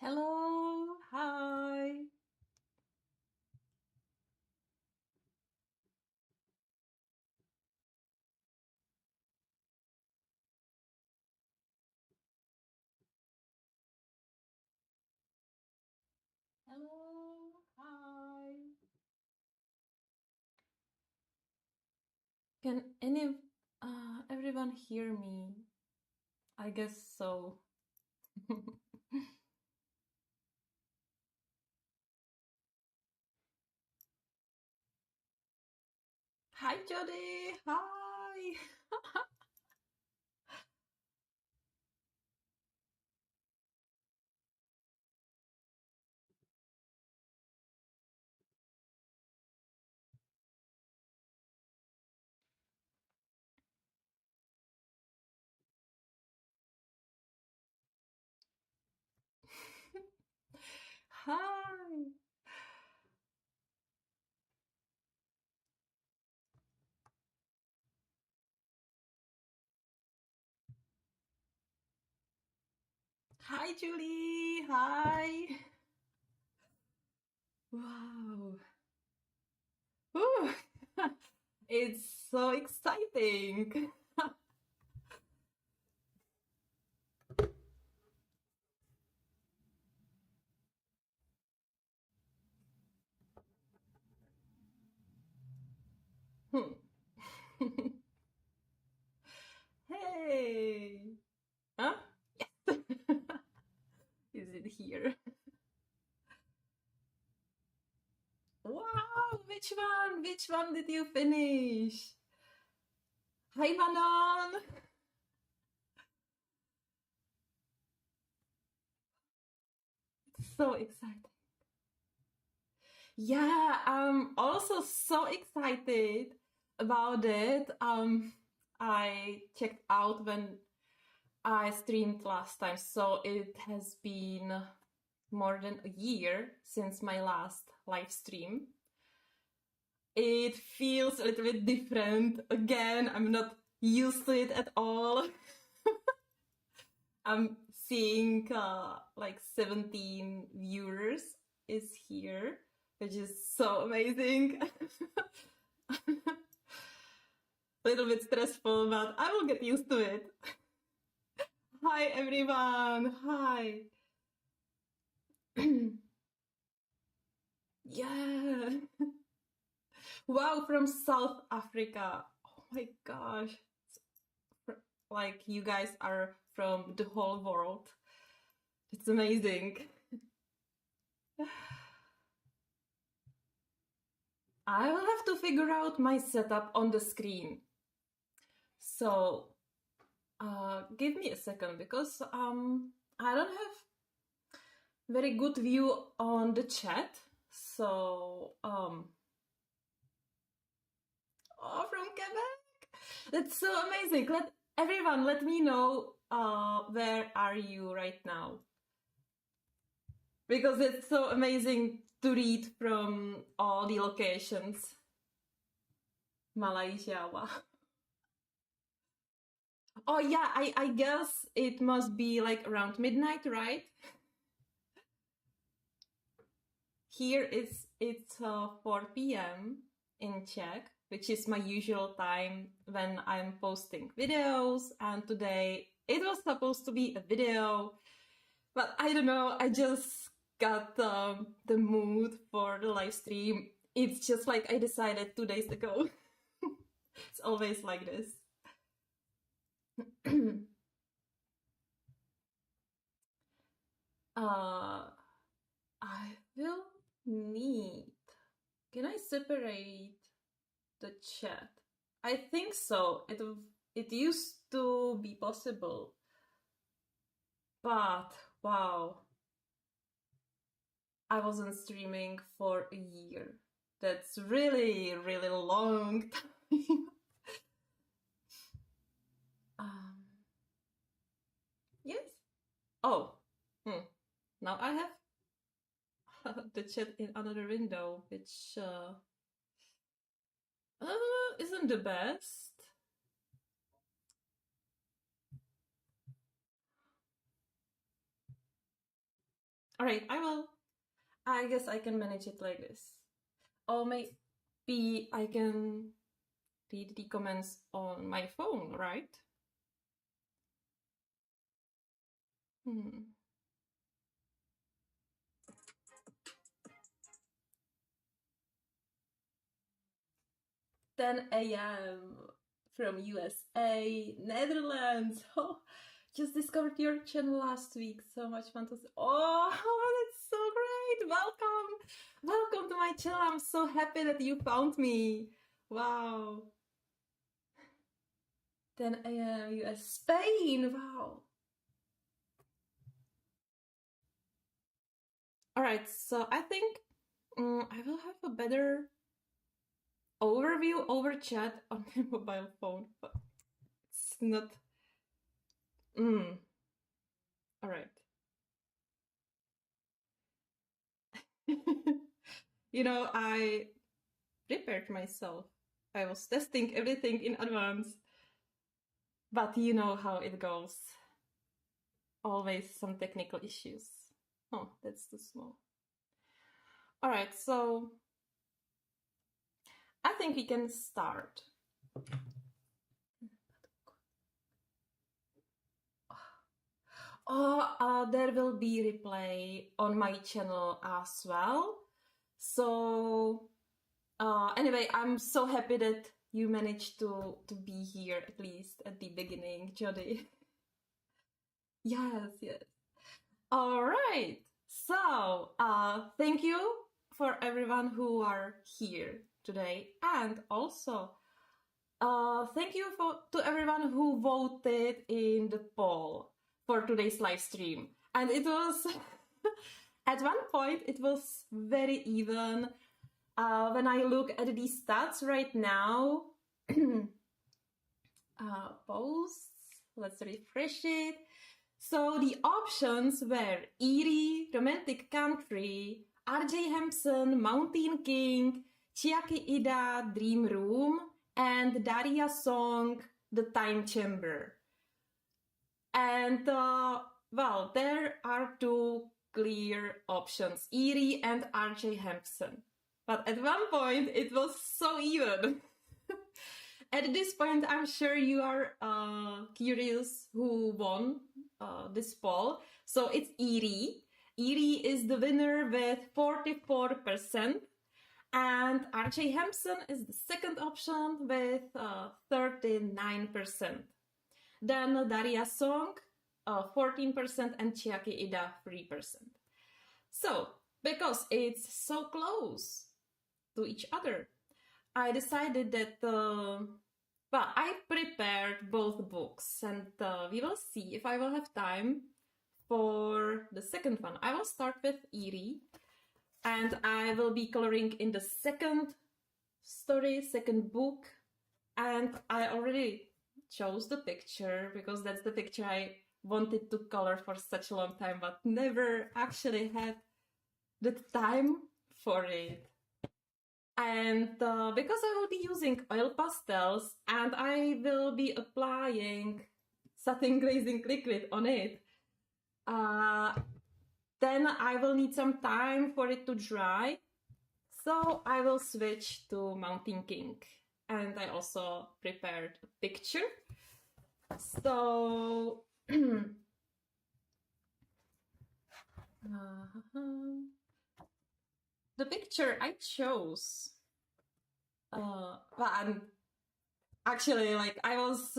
Hello, hi. Hello, hi. Can everyone hear me? I guess so. Hi, Jody. Hi. Hi. Hi, Julie. Hi. Wow. Ooh. It's so exciting. Hmm. Hey. Huh? Yes. Is it here? Wow, which one? Which one did you finish? Hi, Manon. So excited. Yeah, I'm also so excited about it. I checked out when I streamed last time, so it has been more than a year since my last live stream. It feels a little bit different. Again, I'm not used to it at all. I'm seeing like 17 viewers is here, which is so amazing. A little bit stressful, but I will get used to it. Hi everyone. Hi. Yeah. Wow, from South Africa. Oh my gosh. Like you guys are from the whole world. It's amazing. I will have to figure out my setup on the screen. So give me a second because I don't have very good view on the chat. So oh, from Quebec, that's so amazing. Let me know where are you right now, because it's so amazing to read from all the locations. Malaysia, wow. Oh yeah, I guess it must be like around midnight, right? Here it's 4 p.m. in Czech, which is my usual time when I'm posting videos. And today it was supposed to be a video, but I don't know. I just got the mood for the live stream. It's just like I decided 2 days ago. It's always like this. I will need. Can I separate the chat? I think so. It used to be possible, but wow, I wasn't streaming for a year. That's really, really long time. um, yes. Oh, now I have the chat in another window, which isn't the best. All right, I guess I can manage it like this. Or maybe I can read the comments on my phone, right? 10 a.m. from USA, Netherlands. Oh, just discovered your channel last week. So much fun to see. Oh, that's so great. Welcome. Welcome to my channel. I'm so happy that you found me. Wow. 10 a.m. US, Spain. Wow. All right. So I think I will have a better overview over chat on my mobile phone, but it's not. All right. You know, I prepared myself. I was testing everything in advance. But you know how it goes. Always some technical issues. Oh, that's too small. All right, so I think we can start. Oh, there will be replay on my channel as well. So anyway, I'm so happy that you managed to be here at least at the beginning, Jody. Yes. All right. So thank you for everyone who are here today, and also thank you to everyone who voted in the poll for today's live stream. And it was at one point it was very even. When I look at the stats right now, posts, let's refresh it. So the options were Eriy, Romantic Country, RJ Hampson, Mountain King, Chiaki Ida, Dream Room, and Daria Song, The Time Chamber. And well, there are two clear options, Eriy and RJ Hampson. But at one point it was so even. At this point, I'm sure you are curious who won this poll. So it's Eriy. Eriy is the winner with 44%. And RJ Hampson is the second option with 39%. Then Daria Song, 14%, and Chiaki Ida, 3%. So, because it's so close to each other, I decided that, well, I prepared both books, and we will see if I will have time for the second one. I will start with Eriy, and I will be coloring in the second story, second book, and I already chose the picture because that's the picture I wanted to color for such a long time, but never actually had the time for it. And because I will be using oil pastels and I will be applying satin glazing liquid on it, then I will need some time for it to dry. So I will switch to Mountain King. And I also prepared a picture. So the picture I chose, well, I'm actually like I was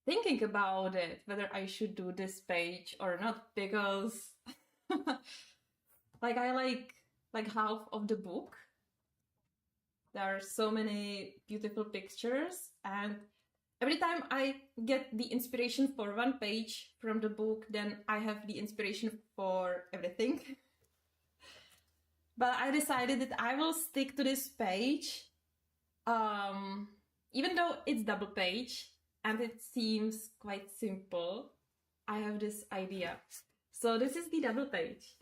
thinking about it whether I should do this page or not, because like I like half of the book. There are so many beautiful pictures, and every time I get the inspiration for one page from the book, then I have the inspiration for everything. But I decided that I will stick to this page, even though it's double page and it seems quite simple. I have this idea. So this is the double page.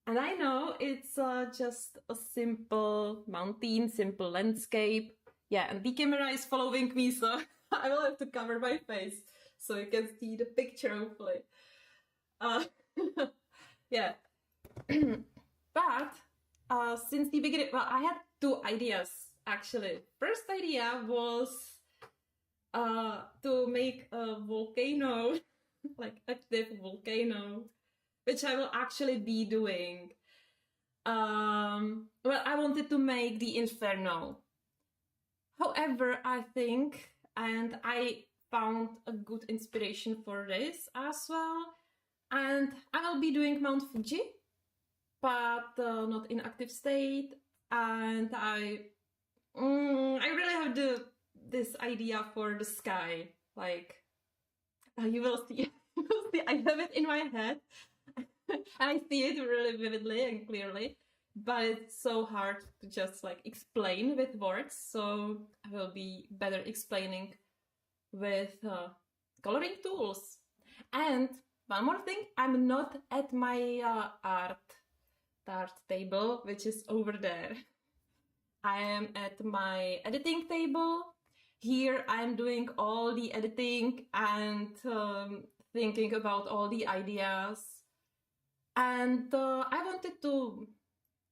And I know it's just a simple mountain, simple landscape. Yeah, and the camera is following me, so I will have to cover my face. so you can see the picture hopefully. Uh, yeah. But since the beginning, well, I had two ideas actually. First idea was to make a volcano, like active volcano, which I will actually be doing. Well, I wanted to make the inferno. However, I think, and I found a good inspiration for this as well, and I will be doing Mount Fuji, but not in active state, and I really have this idea for the sky, like you will see, I have it in my head, and I see it really vividly and clearly, but it's so hard to just like explain with words, so I will be better explaining with coloring tools. And one more thing, I'm not at my art table, which is over there. I am at my editing table. Here I'm doing all the editing and thinking about all the ideas. And I wanted to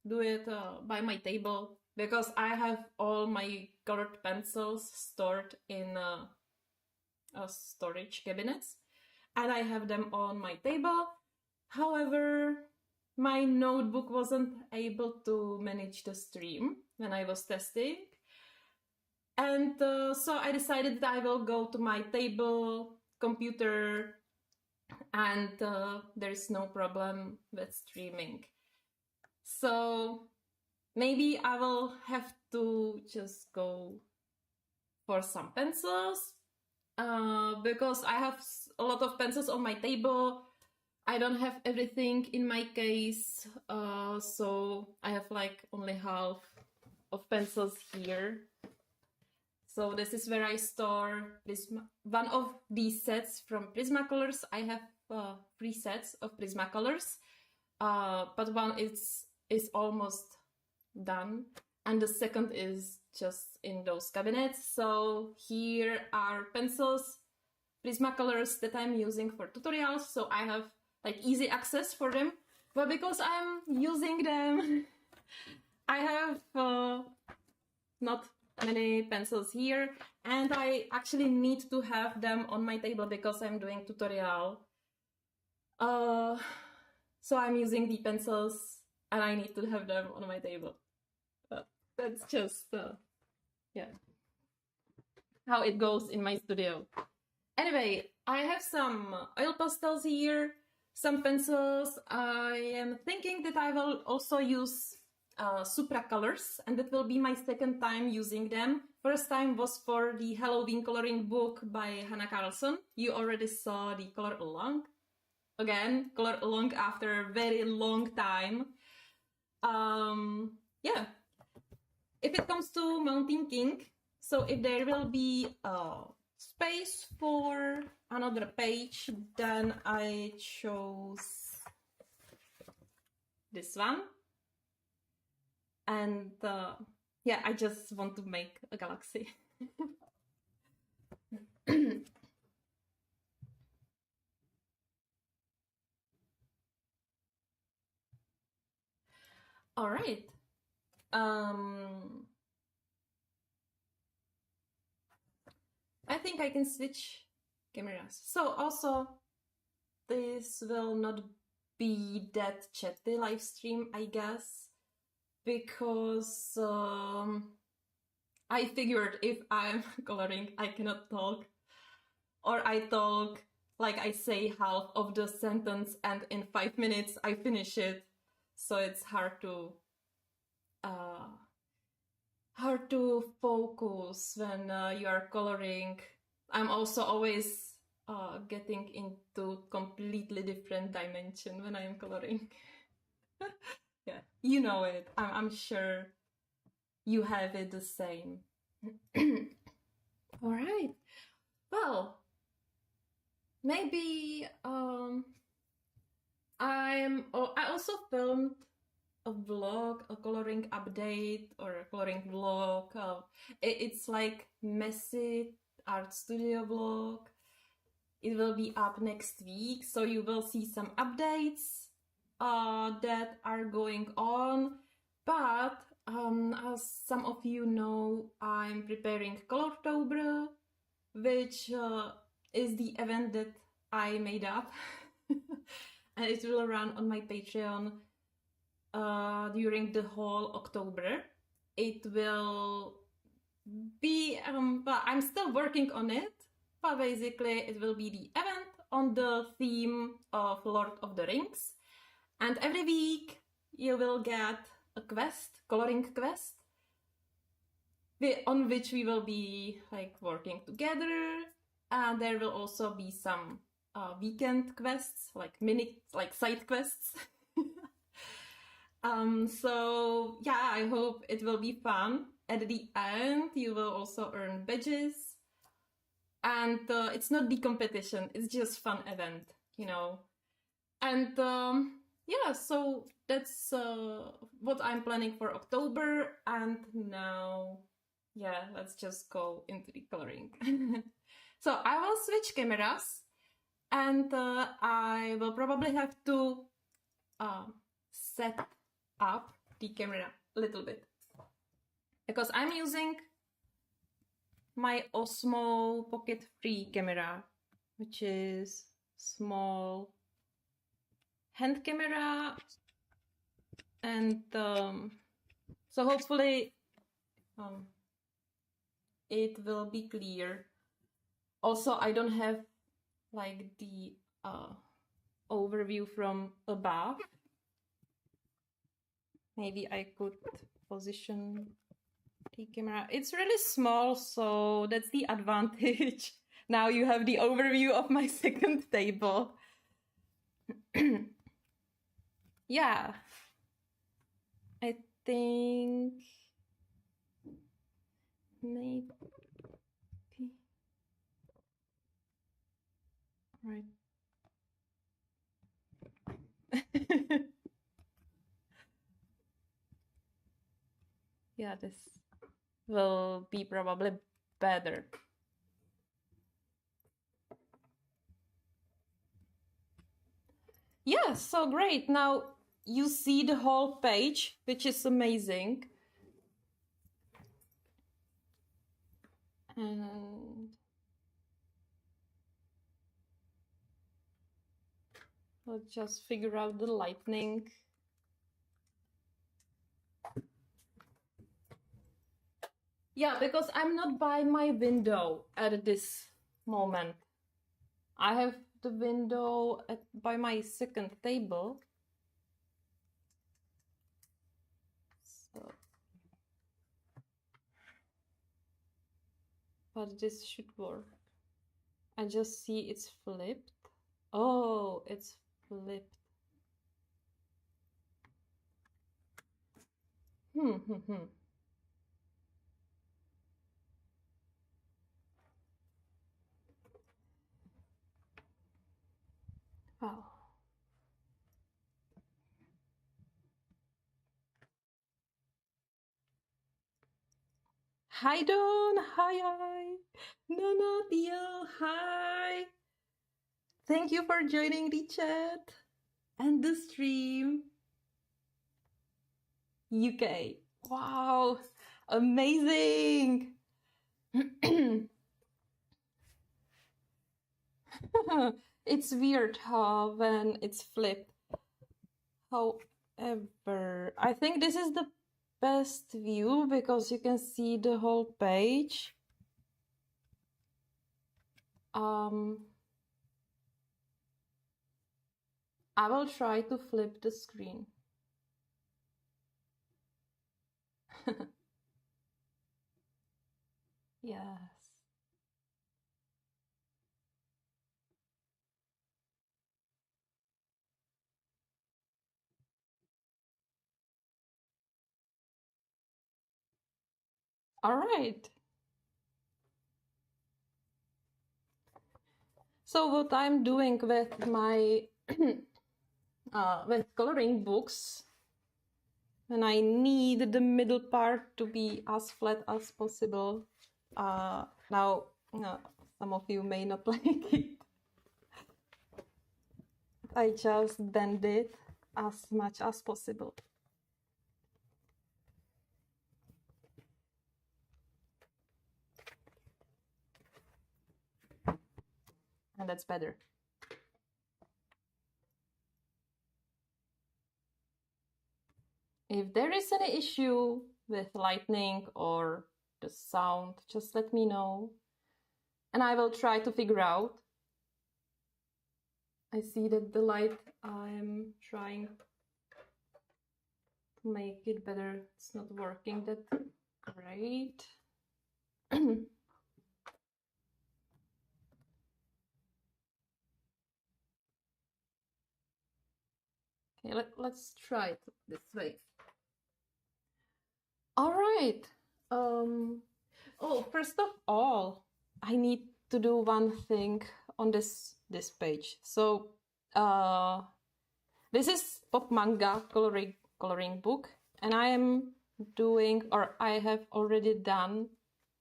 do it by my table because I have all my colored pencils stored in storage cabinets, and I have them on my table. However, my notebook wasn't able to manage the stream when I was testing, and so I decided that I will go to my table computer, and there's no problem with streaming. So maybe I will have to just go for some pencils because I have a lot of pencils on my table. I don't have everything in my case, so I have like only half of pencils here. So this is where I store one of these sets from Prismacolors. I have 3 sets of Prismacolors, but one is almost done, and the second is just in those cabinets. So here are pencils, Prismacolors that I'm using for tutorials, so I have like easy access for them. But because I'm using them, I have not many pencils here, and I actually need to have them on my table because I'm doing tutorial. So I'm using the pencils and I need to have them on my table. That's just, yeah, how it goes in my studio. Anyway, I have some oil pastels here, some pencils. I am thinking that I will also use Supra colors, and that will be my second time using them. First time was for the Halloween coloring book by Hannah Carlson. You already saw the color along. Again, color along after a very long time. Yeah. If it comes to Mountain King, so if there will be space for another page, then I chose this one. And yeah, I just want to make a galaxy. All right. I think I can switch cameras. So also, this will not be that chatty live stream, I guess, because I figured if I'm coloring, I cannot talk, or I talk like I say half of the sentence and in 5 minutes I finish it, so it's hard to focus when you are coloring. I'm also always getting into completely different dimension when I am coloring. Yeah, you know it. I'm sure you have it the same. All right. Well, maybe I also filmed a vlog, a coloring update or a coloring vlog. It's like messy art studio vlog. It will be up next week, so you will see some updates that are going on. But as some of you know, I'm preparing Colortober, which is the event that I made up. And it will run on my Patreon during the whole October. It will be, but I'm still working on it, but basically it will be the event on the theme of Lord of the Rings. And every week you will get a quest, coloring quest, on which we will be like working together. And there will also be some weekend quests, like side quests. So yeah, I hope it will be fun. At the end, you will also earn badges. And it's not the competition, it's just fun event, you know. And yeah, so that's what I'm planning for October. And now, yeah, let's just go into the coloring. So I will switch cameras, and I will probably have to set up the camera a little bit, because I'm using my Osmo Pocket 3 camera, which is small hand camera, and so hopefully it will be clear. Also, I don't have like the overview from above. Maybe I could position the camera. It's really small, so that's the advantage. Now you have the overview of my second table. Yeah, I think maybe right. Yeah, this will be probably better. Yeah, so great. Now you see the whole page, which is amazing. And let's just figure out the lighting. Yeah, because I'm not by my window at this moment. I have the window by my second table. So, but this should work. I just see it's flipped. Oh, it's flipped. Oh. Hi Dawn, hi. No, Theo, hi. Thank you for joining the chat and the stream. UK. Wow, amazing. It's weird how when it's flipped. However, I think this is the best view because you can see the whole page. I will try to flip the screen. Yes. All right. So what I'm doing with my with coloring books, when I need the middle part to be as flat as possible. Now, some of you may not like it, I just bend it as much as possible. And that's better. If there is any issue with lightning or the sound, just let me know. And I will try to figure out. I see that the light, I'm trying to make it better. It's not working that great. Okay, let's try it this way. All right. Oh, first of all, I need to do one thing on this page. So, this is pop manga coloring book, and I am doing, or I have already done,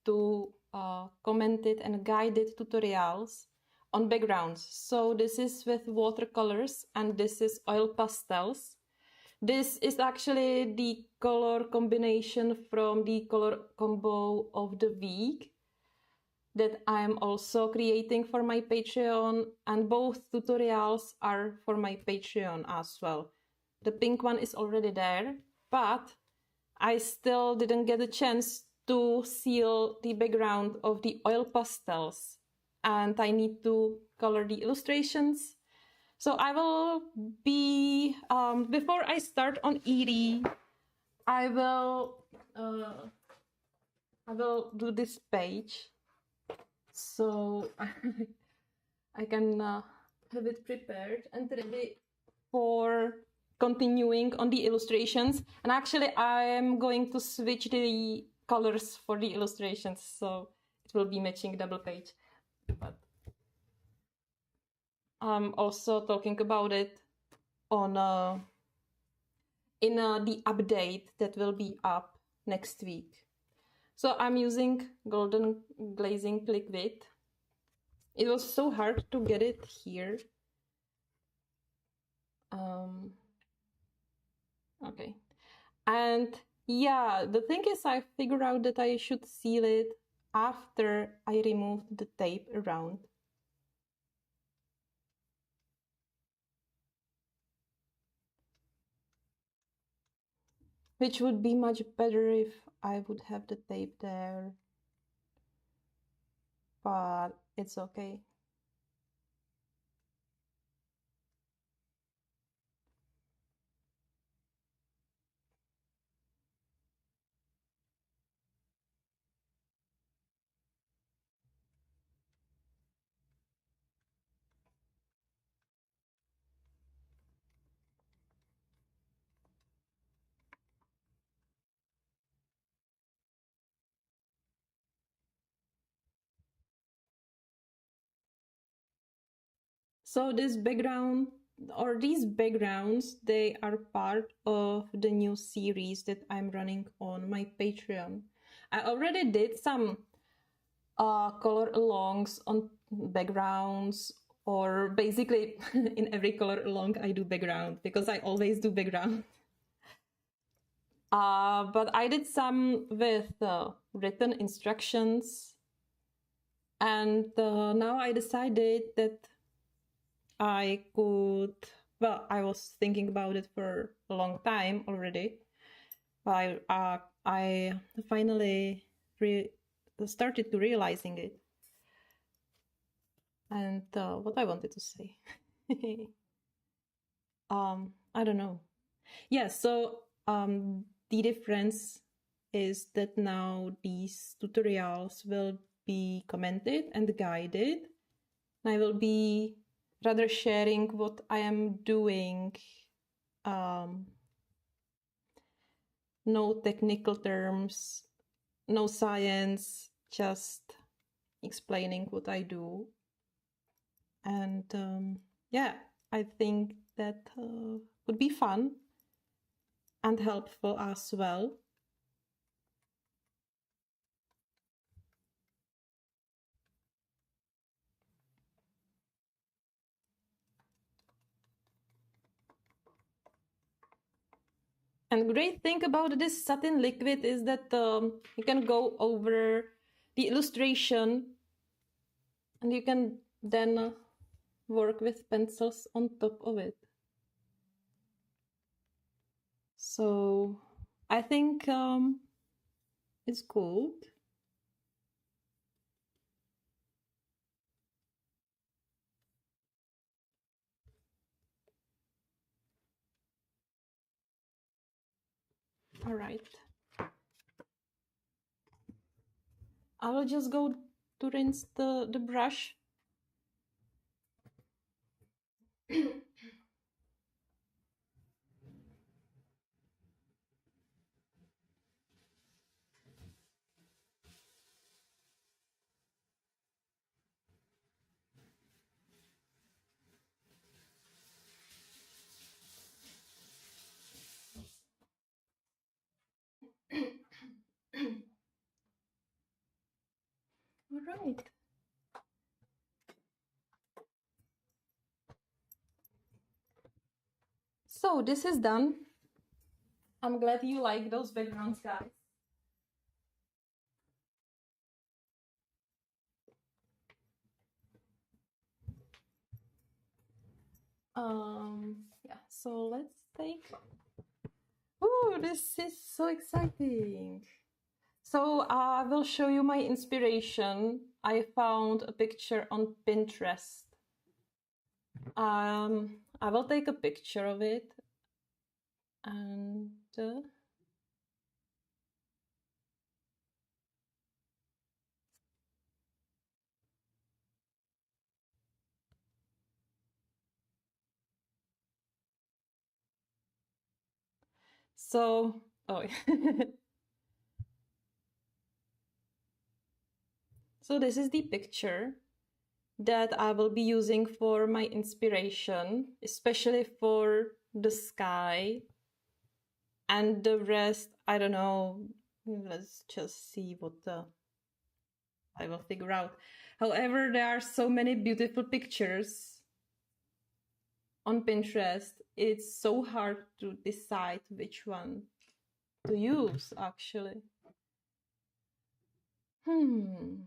two commented and guided tutorials on backgrounds. So this is with watercolors, and this is oil pastels. This is actually the color combination from the color combo of the week that I'm also creating for my Patreon, and both tutorials are for my Patreon as well. The pink one is already there, but I still didn't get a chance to seal the background of the oil pastels, and I need to color the illustrations. So I will be, before I start on Eriy, I will do this page, so I can have it prepared and ready for continuing on the illustrations. And actually I am going to switch the colors for the illustrations, so it will be matching double page. But I'm also talking about it on in the update that will be up next week. So I'm using golden glazing liquid. It was so hard to get it here. Okay. And yeah, the thing is, I figured out that I should seal it after I removed the tape around. Which would be much better if I would have the tape there. But it's okay. So this background, or these backgrounds, they are part of the new series that I'm running on my Patreon. I already did some color alongs on backgrounds, or basically in every color along I do background, because I always do background. But I did some with written instructions, and now I decided that I could, well, I was thinking about it for a long time already. I finally started to realizing it. And what I wanted to say. I don't know. Yeah, so the difference is that now these tutorials will be commented and guided. I will be rather sharing what I am doing. No technical terms, no science, just explaining what I do. And yeah, I think that would be fun and helpful as well. And great thing about this satin liquid is that you can go over the illustration and you can then work with pencils on top of it. So I think it's good. All right. I will just go to rinse the brush. All right. So this is done. I'm glad you like those backgrounds, guys. Yeah, so let's take. Oh, this is so exciting. So I will show you my inspiration. I found a picture on Pinterest. I will take a picture of it and so oh so this is the picture that I will be using for my inspiration, especially for the sky. And the rest, I don't know. Let's just see what I will figure out. However, there are so many beautiful pictures on Pinterest. It's so hard to decide which one to use, actually. Hmm.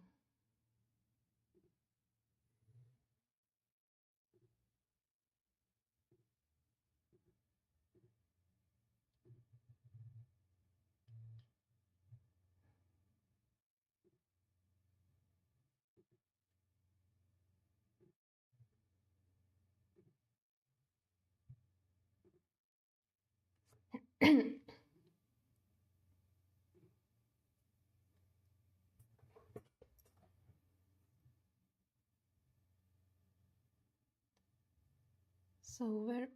So where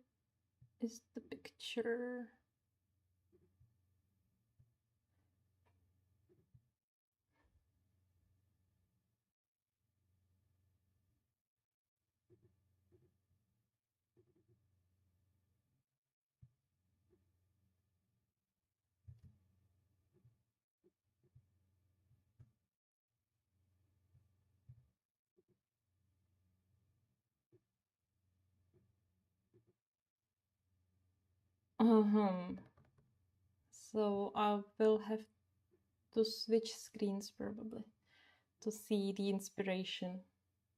is the picture? So I will have to switch screens probably to see the inspiration.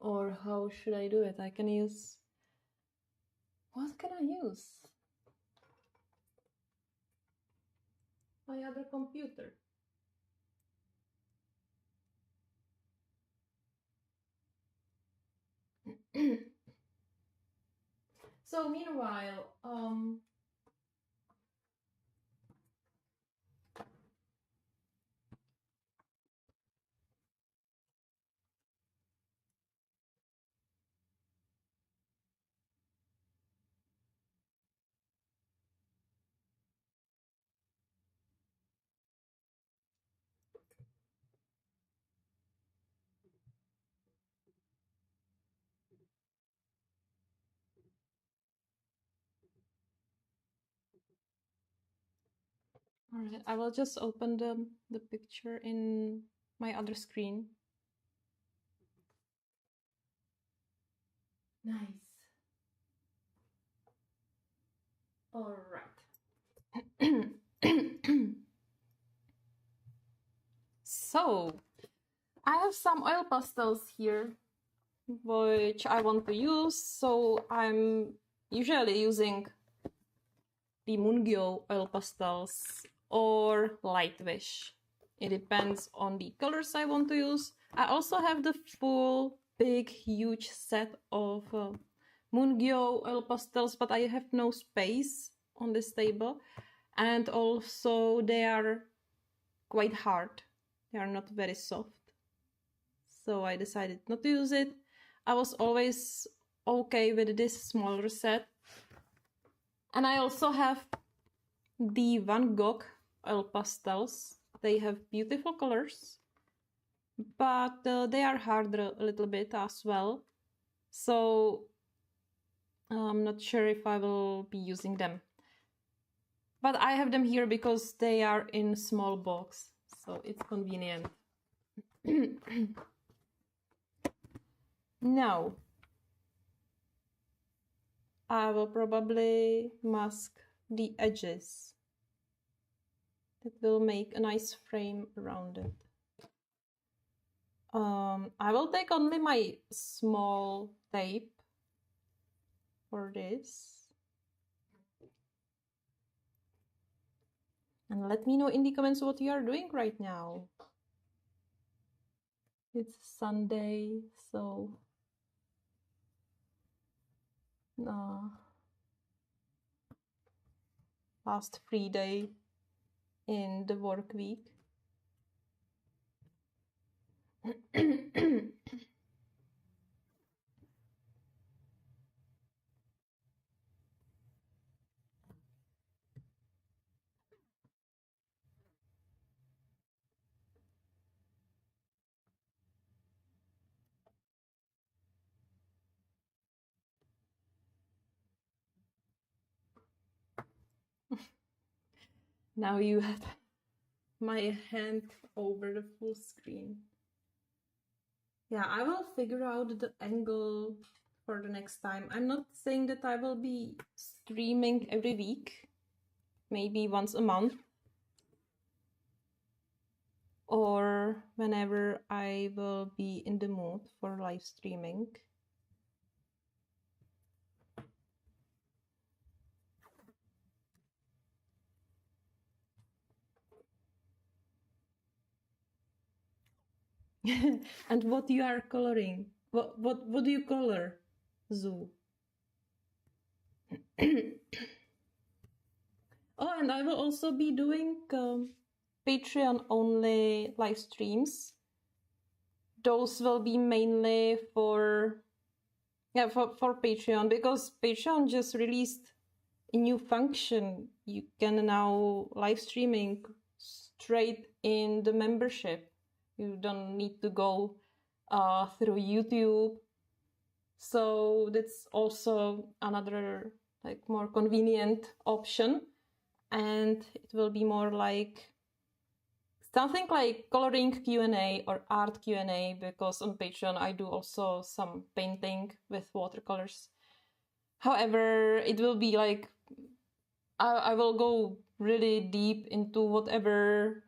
Or how should I do it? I can use. What can I use? My other computer. So meanwhile, all right, I will just open the picture in my other screen. Nice. All right. So I have some oil pastels here, which I want to use. So I'm usually using the Mungyo oil pastels or Light Wish. It depends on the colors I want to use. I also have the full, big, huge set of Mungyo oil pastels, but I have no space on this table. And also they are quite hard. They are not very soft. So I decided not to use it. I was always okay with this smaller set. And I also have the Van Gogh oil pastels. They have beautiful colors, but they are harder a little bit as well. So I'm not sure if I will be using them. But I have them here because they are in small box, so it's convenient. Now, I will probably mask the edges. It will make a nice frame around it. I will take only my small tape for this. And let me know in the comments what you are doing right now. It's Sunday, so last free day in the work week. Now you have my hand over the full screen. Yeah, I will figure out the angle for the next time. I'm not saying that I will be streaming every week, maybe once a month, or whenever I will be in the mood for live streaming. And what you are coloring? What do you color, Zoo? Oh, and I will also be doing Patreon only live streams. Those will be mainly for Patreon, because Patreon just released a new function. You can now live streaming straight in the membership. You don't need to go through YouTube. So that's also another more convenient option. And it will be more like something like coloring Q&A or art Q&A, because on Patreon I do also some painting with watercolors. However, it will be like I will go really deep into whatever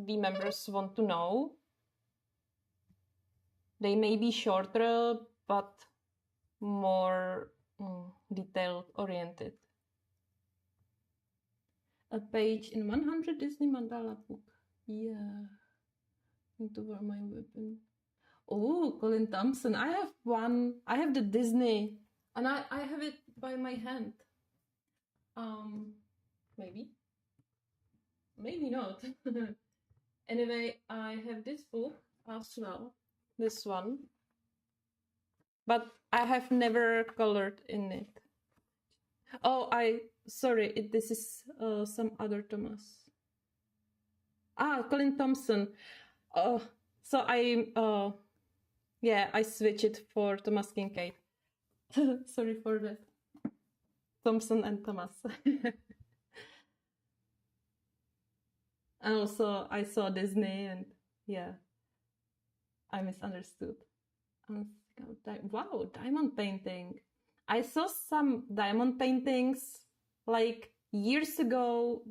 the members want to know. They may be shorter, but more detailed oriented. A page in 100 Disney mandala book. Yeah. Into where my weapon. Oh, Colin Thompson. I have one. I have the Disney, and I have it by my hand. Maybe. Maybe not. Anyway, I have this book as well. This one. But I have never colored in it. Oh, sorry, this is some other Thomas. Colin Thompson. So I switch it for Thomas Kincaid. Sorry for that. Thompson and Thomas. And also I saw Disney, and yeah, I misunderstood. Wow, diamond painting. I saw some diamond paintings like years ago.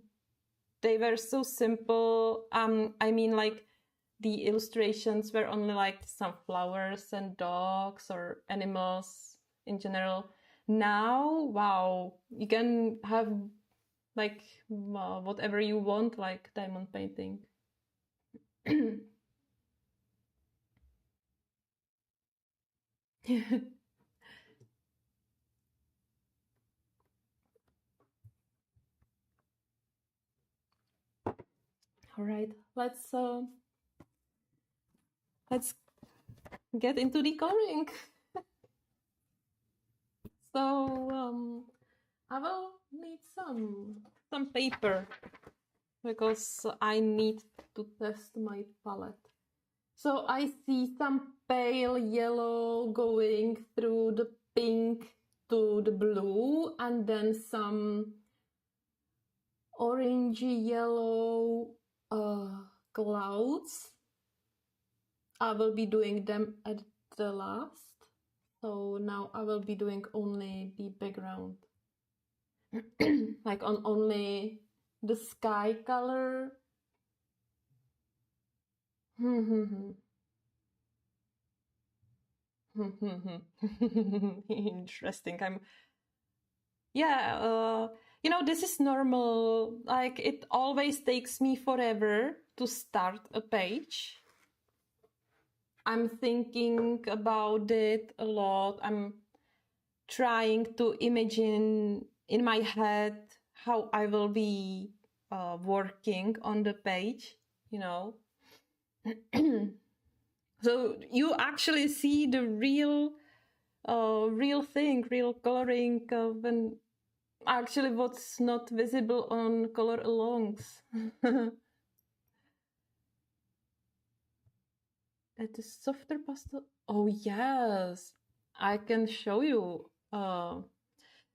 They were so simple. I mean, like the illustrations were only like some flowers and dogs or animals in general. Now, wow, you can have like whatever you want, like diamond painting. All right, let's get into the coloring. So I will need some paper because I need to test my palette. So I see some pale yellow going through the pink to the blue, and then some orangey yellow clouds. I will be doing them at the last. So now I will be doing only the background. Like on only the sky color. Interesting. You know, this is normal. Like, it always takes me forever to start a page. I'm thinking about it a lot. I'm trying to imagine in my head how I will be working on the page, you know. So you actually see the real thing, real coloring when actually what's not visible on color alongs. That is softer pastel. Oh yes, I can show you.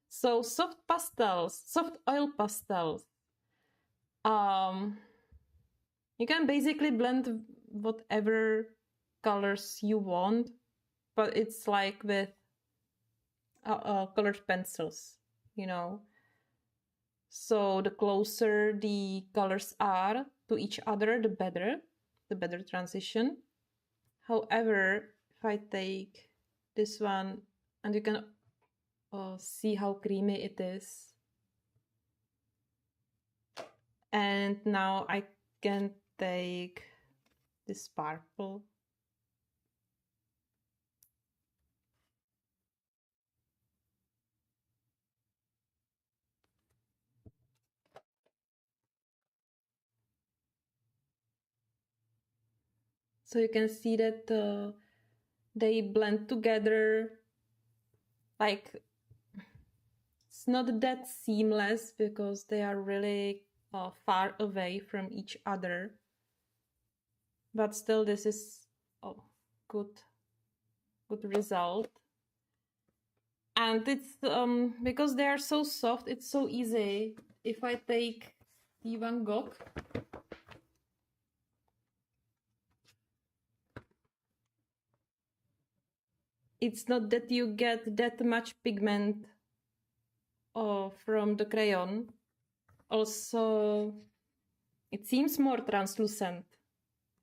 So soft pastels, soft oil pastels. You can basically blend whatever colors you want, but it's like with colored pencils, you know. So the closer the colors are to each other, the better transition. However, if I take this one, and you can see how creamy it is. And now I can take this purple. So you can see that they blend together. Like, it's not that seamless because they are really far away from each other. But still, this is good result. And it's because they are so soft, it's so easy. If I take the Van Gogh, it's not that you get that much pigment from the crayon. Also, it seems more translucent.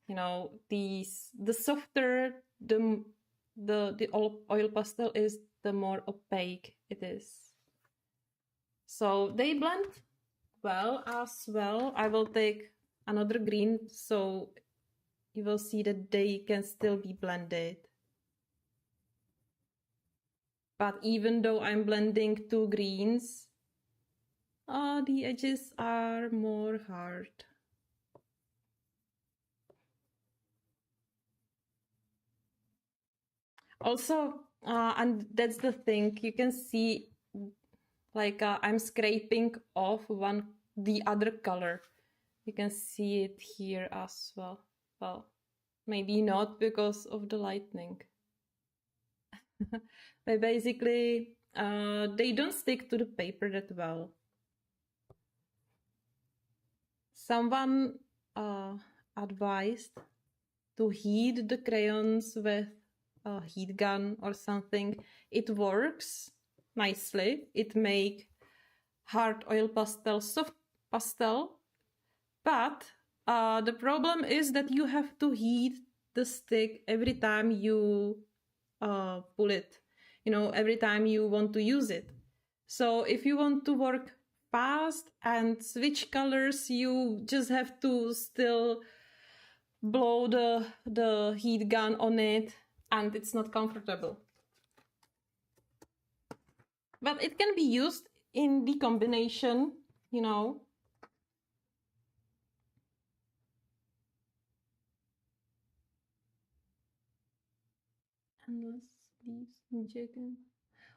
You know, the softer the oil pastel is, the more opaque it is. So they blend well as well. I will take another green so you will see that they can still be blended. But even though I'm blending two greens, the edges are more hard. Also, and that's the thing, you can see like I'm scraping off the other color. You can see it here as well. Well, maybe not because of the lightning. But basically, they don't stick to the paper that well. Someone advised to heat the crayons with a heat gun or something. It works nicely. It makes hard oil pastel soft pastel, but The problem is that you have to heat the stick every time you pull it, you know, every time you want to use it. So if you want to work fast and switch colors, you just have to still blow the heat gun on it, and it's not comfortable. But it can be used in the combination, you know. Endless leaves, chicken.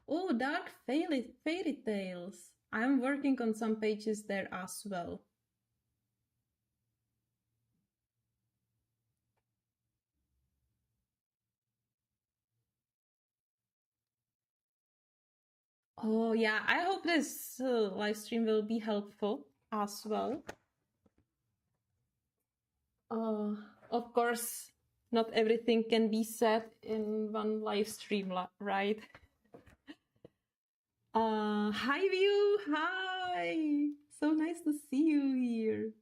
Oh, dark fairy tales. I'm working on some pages there as well. Oh yeah, I hope this live stream will be helpful as well. Of course, not everything can be said in one live stream, right? Hi View, hi! So nice to see you here.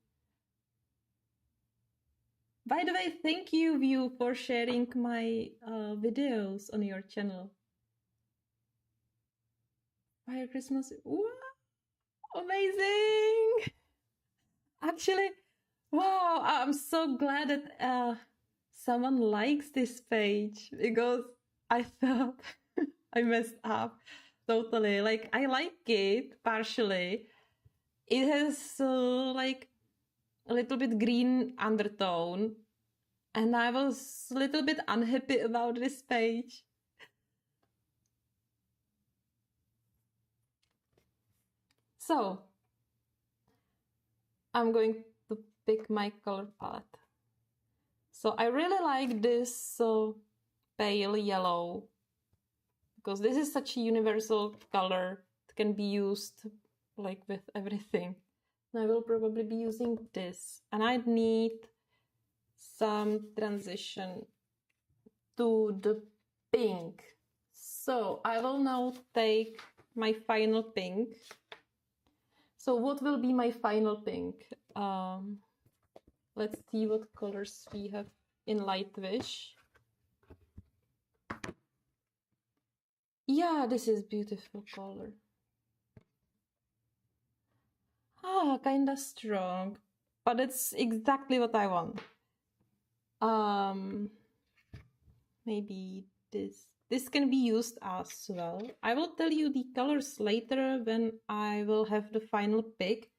By the way, thank you View for sharing my videos on your channel. Fire Christmas, wow, amazing! Actually, wow, I'm so glad that someone likes this page, because I thought I messed up totally. Like, I like it partially. It has like a little bit green undertone, and I was a little bit unhappy about this page. So I'm going to pick my color palette. So I really like this pale yellow, because this is such a universal color. It can be used like with everything. I will probably be using this, and I need some transition to the pink. So I will now take my final pink. So what will be my final pink? Let's see what colors we have in Lightwish. Yeah, this is beautiful color. Ah, kinda strong, but it's exactly what I want. Maybe this can be used as well. I will tell you the colors later when I will have the final pick,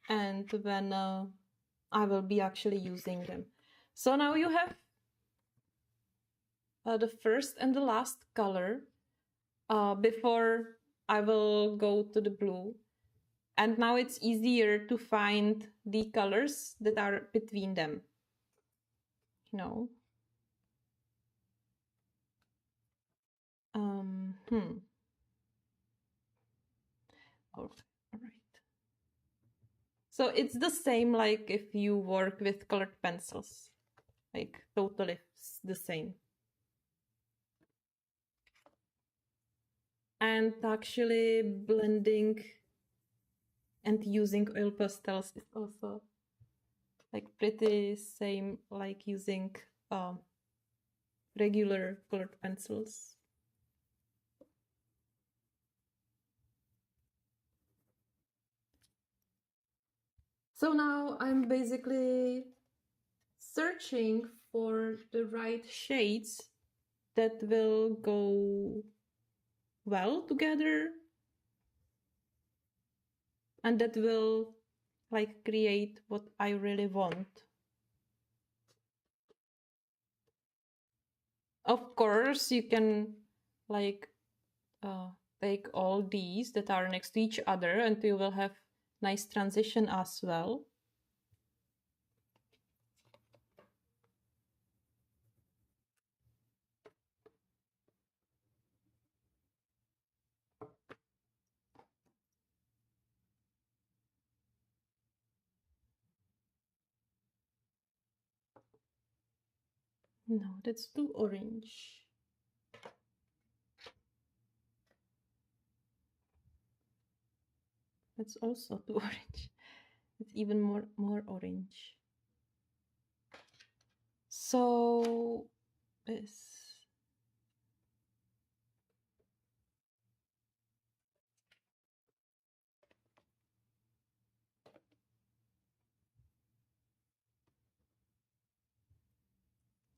and when I will be actually using them. So now you have the first and the last color before I will go to the blue. And now it's easier to find the colors that are between them. You know. All right. So it's the same like if you work with colored pencils. Like totally the same. And actually blending and using oil pastels is also like pretty same like using regular colored pencils. So now I'm basically searching for the right shades that will go well together and that will like create what I really want. Of course, you can like take all these that are next to each other and you will have nice transition as well. No, that's too orange. That's also too orange. It's even more orange. So this.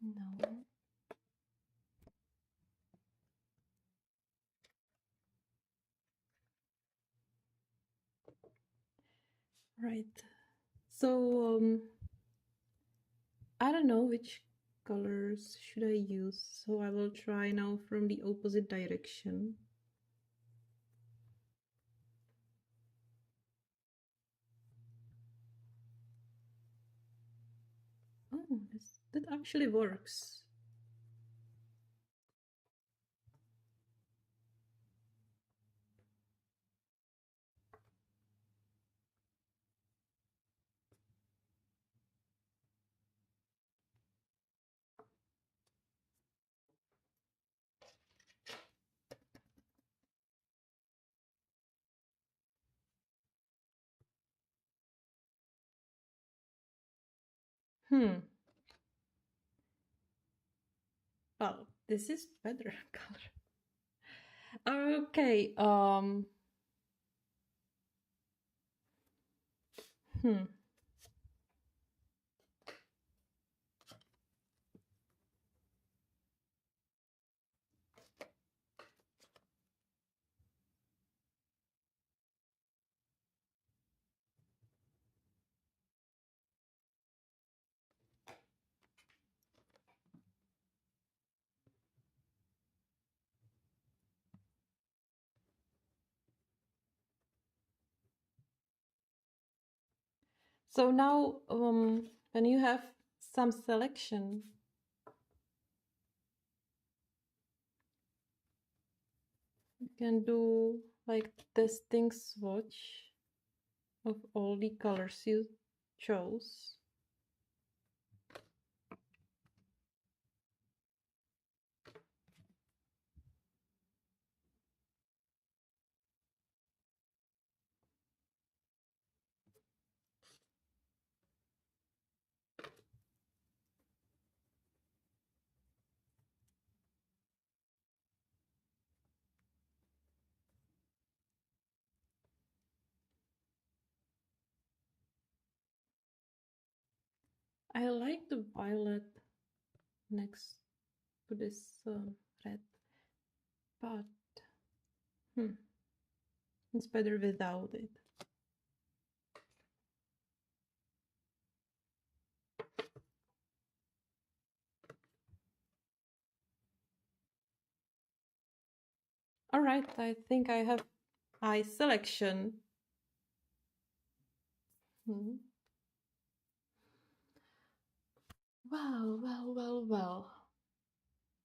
No. Right. So I don't know which colors should I use. So I will try now from the opposite direction. Oh, that actually works. Hmm. Well, this is better color. Okay. Hmm. So now, when you have some selection, you can do like testing swatch of all the colors you chose. I like the violet next to this red, but it's better without it. All right, I think I have eye selection. Well.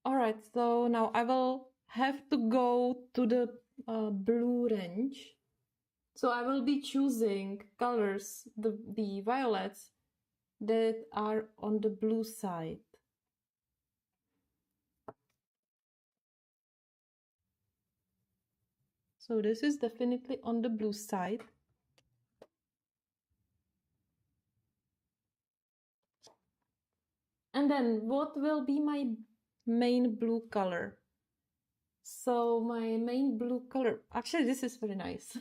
All right, so now I will have to go to the blue range. So I will be choosing colors, the violets that are on the blue side. So this is definitely on the blue side. And then what will be my main blue color? So my main blue color, actually this is very nice.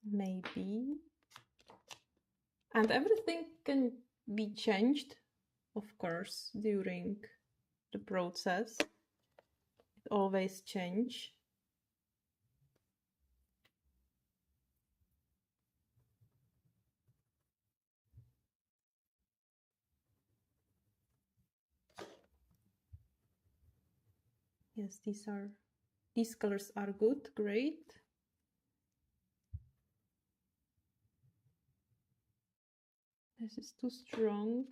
Maybe. And everything can be changed, of course, during the process. It always change. Yes, these colors are good, great. This is too strong.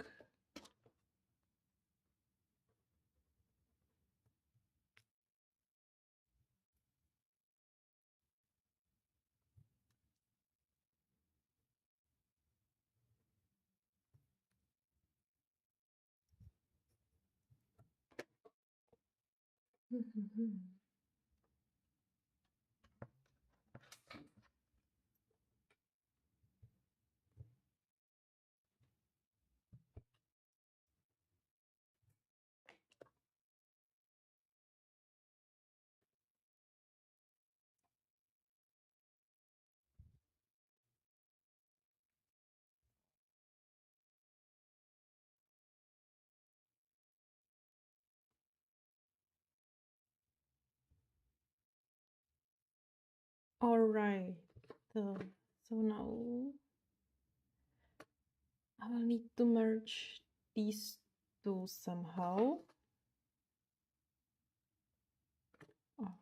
All right. So now I will need to merge these two somehow. Oh.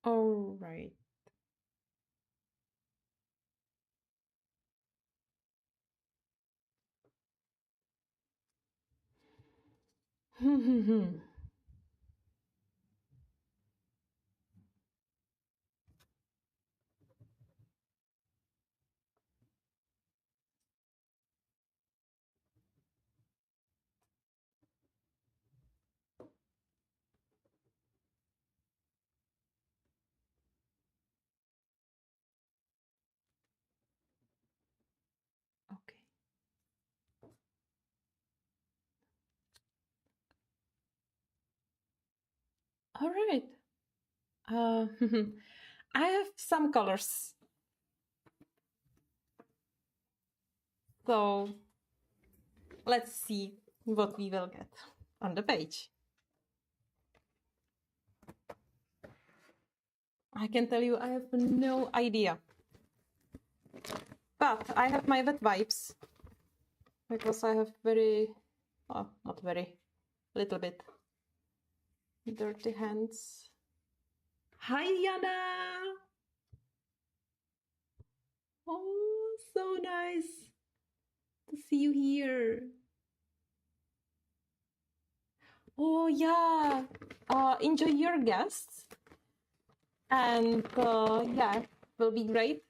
All right. Okay. All right. I have some colors. So let's see what we will get on the page. I can tell you I have no idea. But I have my wet wipes because I have very, well, not very, little bit dirty hands. Hi, Yana! Oh, so nice to see you here. Oh, yeah. Enjoy your guests. And yeah, it will be great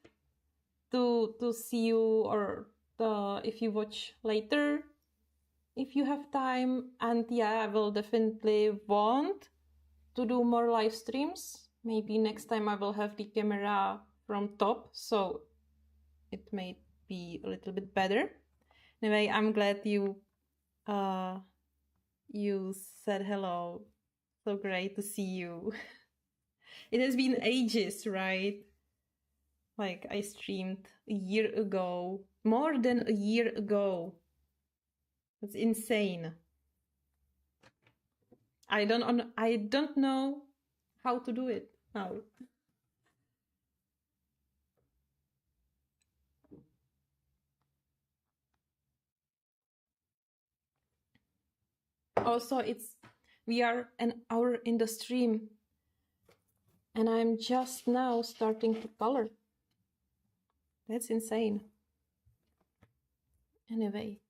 to see you, or if you watch later, if you have time. And yeah, I will definitely want to do more live streams. Maybe next time I will have the camera from top, so it may be a little bit better. Anyway, I'm glad you said hello. So great to see you. It has been ages, right? Like I streamed a year ago, more than a year ago. That's insane. I don't know how to do it now. Also, we are an hour in the stream, and I'm just now starting to color. That's insane. Anyway,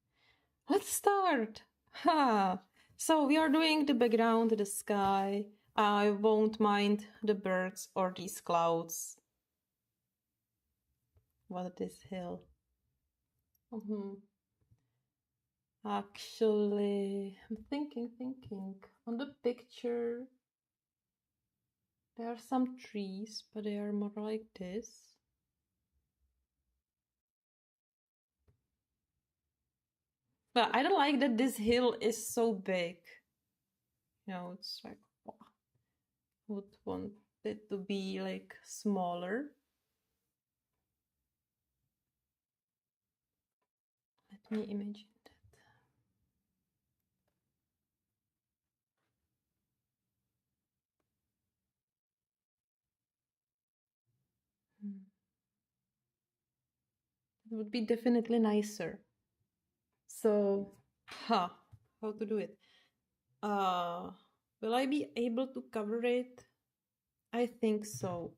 let's start. Ha! So we are doing the background, the sky. I won't mind the birds or these clouds. What is hill? Actually, I'm thinking. On the picture, there are some trees, but they are more like this. But I don't like that this hill is so big. You know, it's like, wow. Would want it to be like smaller. Let me imagine that. It would be definitely nicer. So, how to do it? Will I be able to cover it? I think so.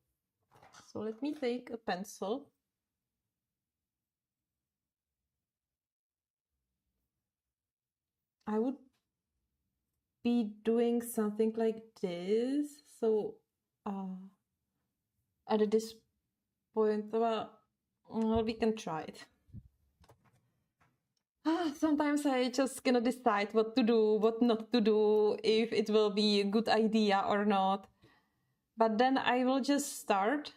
So let me take a pencil. I would be doing something like this. So at this point, well, we can try it. Sometimes I just cannot decide what to do, what not to do, if it will be a good idea or not. But then I will just start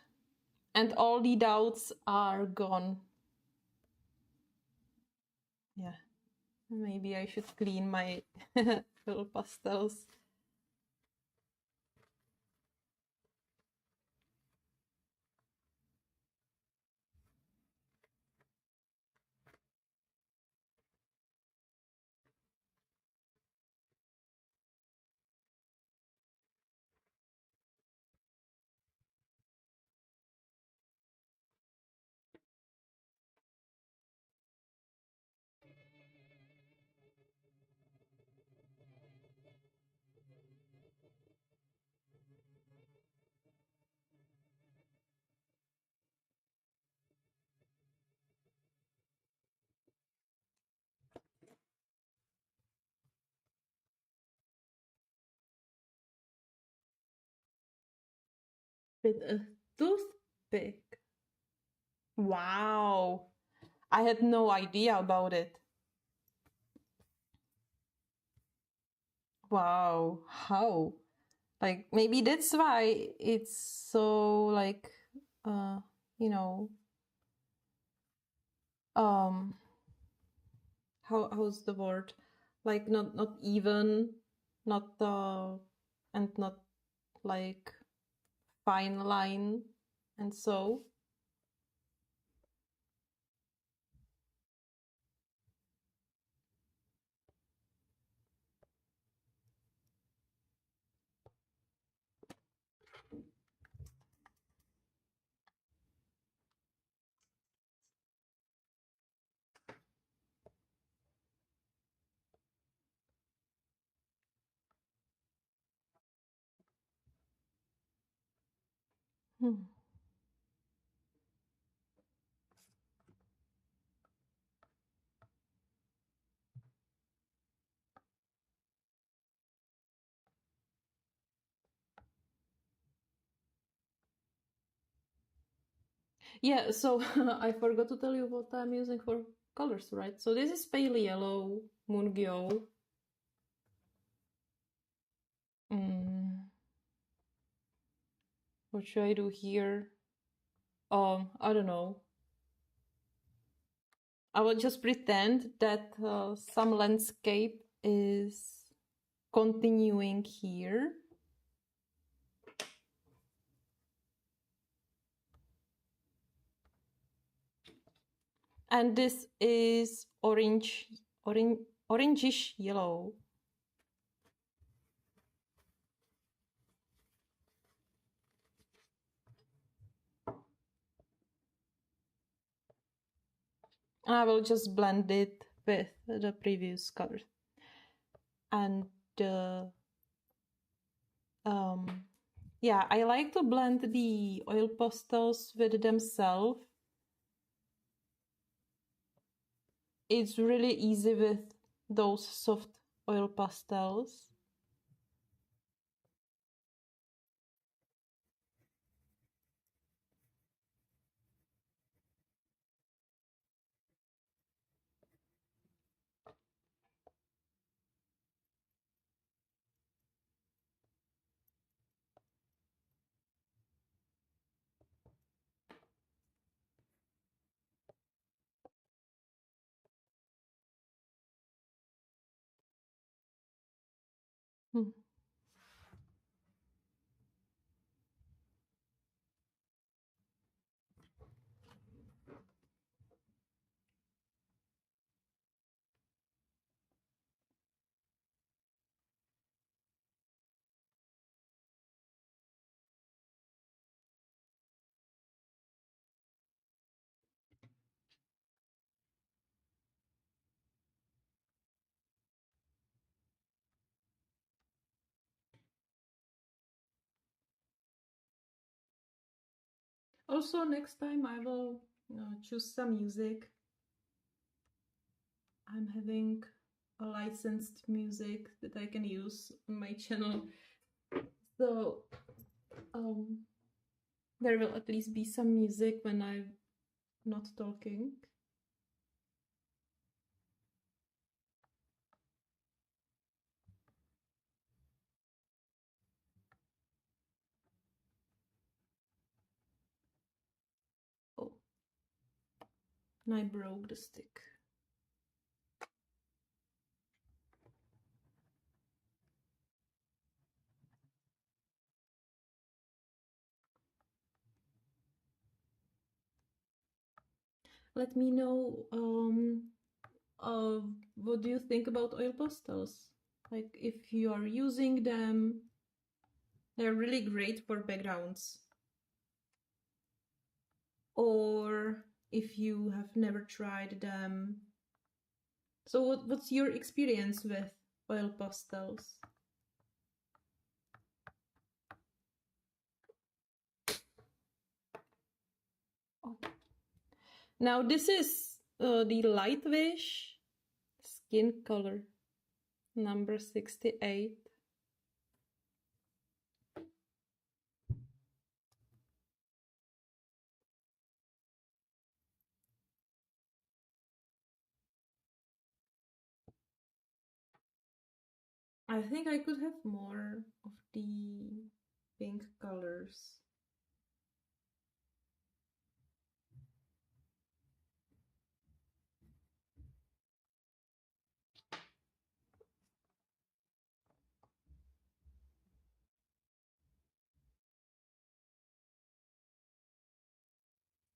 and all the doubts are gone. Yeah, maybe I should clean my little pastels. With a toothpick. Wow, I had no idea about it. Wow, how? Like maybe that's why it's so like you know how's the word? Like not even, not and not like fine line and so. Hmm. Yeah, so I forgot to tell you what I'm using for colors, right? So this is pale yellow, Mungyo. Mm. What should I do here? I don't know. I will just pretend that some landscape is continuing here. And this is orangish yellow. And I will just blend it with the previous colors. And yeah, I like to blend the oil pastels with themselves. It's really easy with those soft oil pastels. Hmm. Also, next time I will choose some music. I'm having licensed music that I can use on my channel. So there will at least be some music when I'm not talking. Oh, and I broke the stick. Let me know what do you think about oil pastels? Like if you are using them, they're really great for backgrounds. Or if you have never tried them. So what's your experience with oil pastels? Oh. Now this is the Light Wish Skin Color number 68. I think I could have more of the pink colors.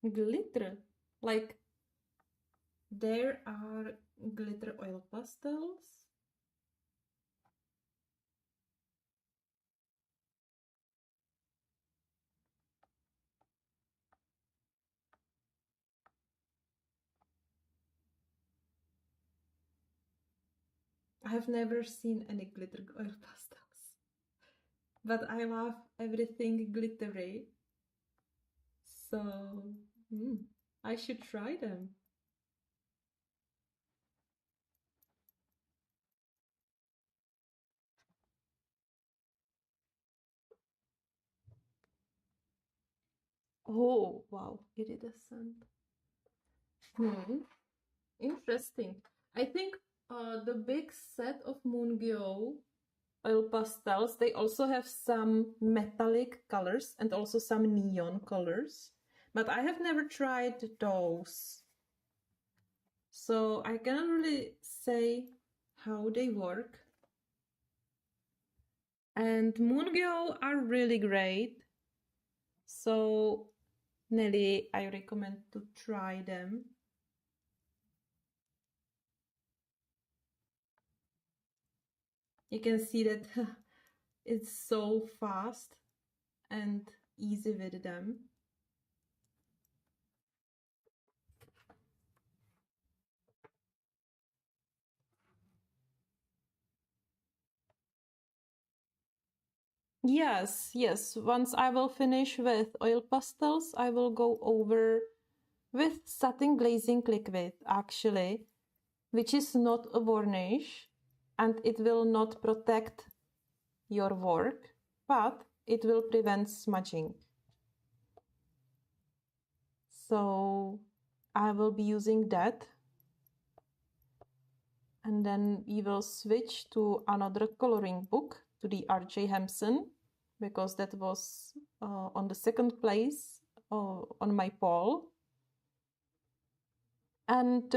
Glitter, like there are glitter oil pastels. I have never seen any glitter oil pastels, but I love everything glittery, so I should try them. Oh, wow, iridescent. Interesting. I think the big set of Mungyo oil pastels, they also have some metallic colors and also some neon colors, but I have never tried those. So I cannot really say how they work. And Mungyo are really great. So Nelly, I recommend to try them. You can see that it's so fast and easy with them. Yes, yes. Once I will finish with oil pastels, I will go over with satin glazing liquid, actually, which is not a varnish, and it will not protect your work, but it will prevent smudging. So I will be using that. And then we will switch to another coloring book, to the R.J. Hampson, because that was on the second place on my poll. And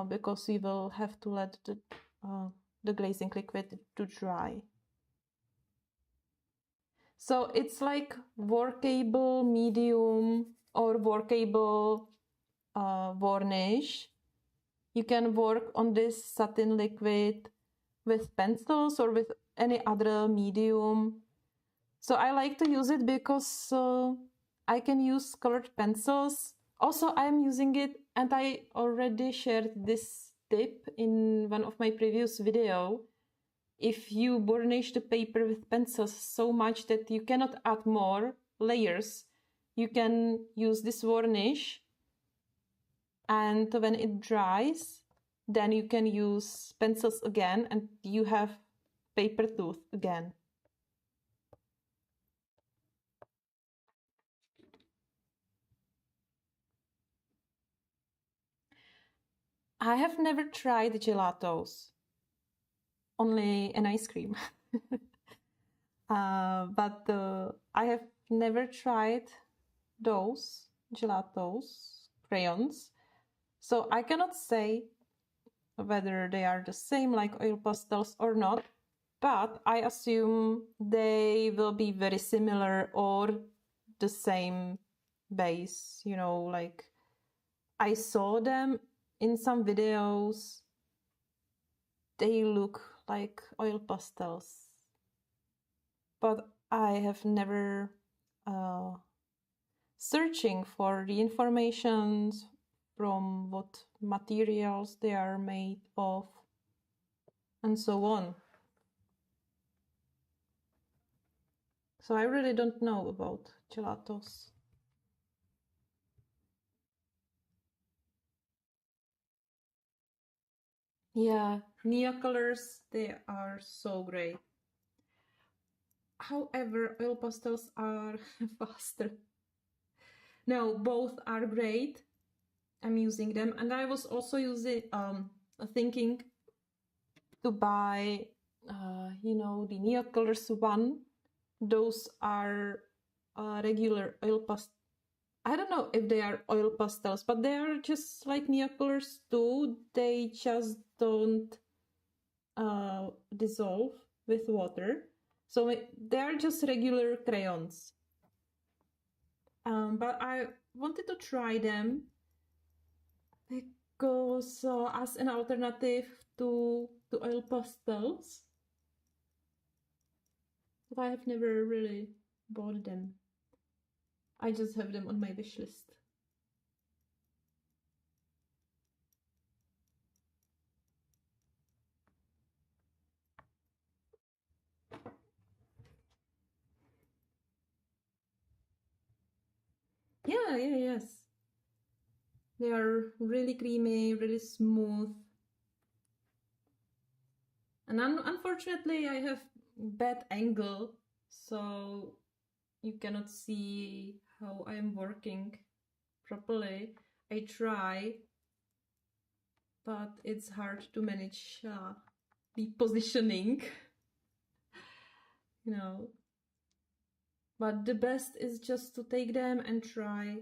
because we will have to let the glazing liquid to dry. So it's like workable medium or workable varnish. You can work on this satin liquid with pencils or with any other medium. So I like to use it because I can use colored pencils. Also, I'm using it, and I already shared this tip in one of my previous video. If you burnish the paper with pencils so much that you cannot add more layers, you can use this varnish, and when it dries, then you can use pencils again and you have paper tooth again. I have never tried gelatos, only an ice cream. But I have never tried those gelatos, crayons. So I cannot say whether they are the same like oil pastels or not, but I assume they will be very similar or the same base, you know, like I saw them in some videos. They look like oil pastels, but I have never searching for the information from what materials they are made of and so on. So I really don't know about gelatos. Yeah, Neo colors, they are so great. However, oil pastels are faster. No, both are great. I'm using them, and I was also using thinking to buy you know, the Neo colors one. Those are regular oil pastels. I don't know if they are oil pastels, but they are just like Neo colors too. They just don't dissolve with water. So they are just regular crayons. But I wanted to try them because as an alternative to oil pastels, but I have never really bought them. I just have them on my wish list. Yeah, yes. They are really creamy, really smooth. And unfortunately, I have bad angle, so you cannot see how I'm working properly. I try, but it's hard to manage the positioning, you know. But the best is just to take them and try.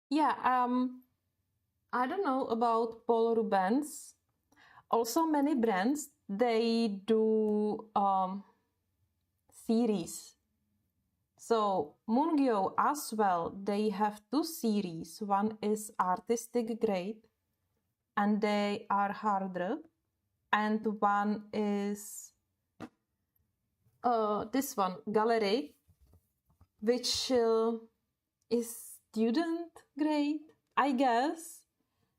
Yeah, I don't know about Paul Rubens. Also, many brands, they do series. So Mungyo as well, they have two series. One is artistic grade and they are harder. And one is this one, Gallery, which is student grade, I guess.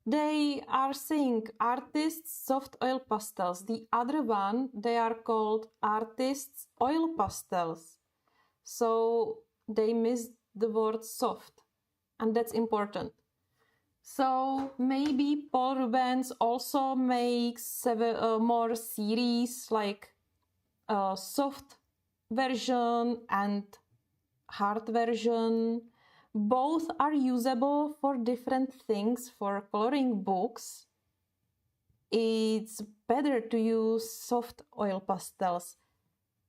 They are saying artists soft oil pastels. The other one, they are called artists oil pastels. So they missed the word soft, and that's important. So maybe Paul Rubens also makes more series like soft version and hard version. Both are usable for different things. For coloring books, it's better to use soft oil pastels.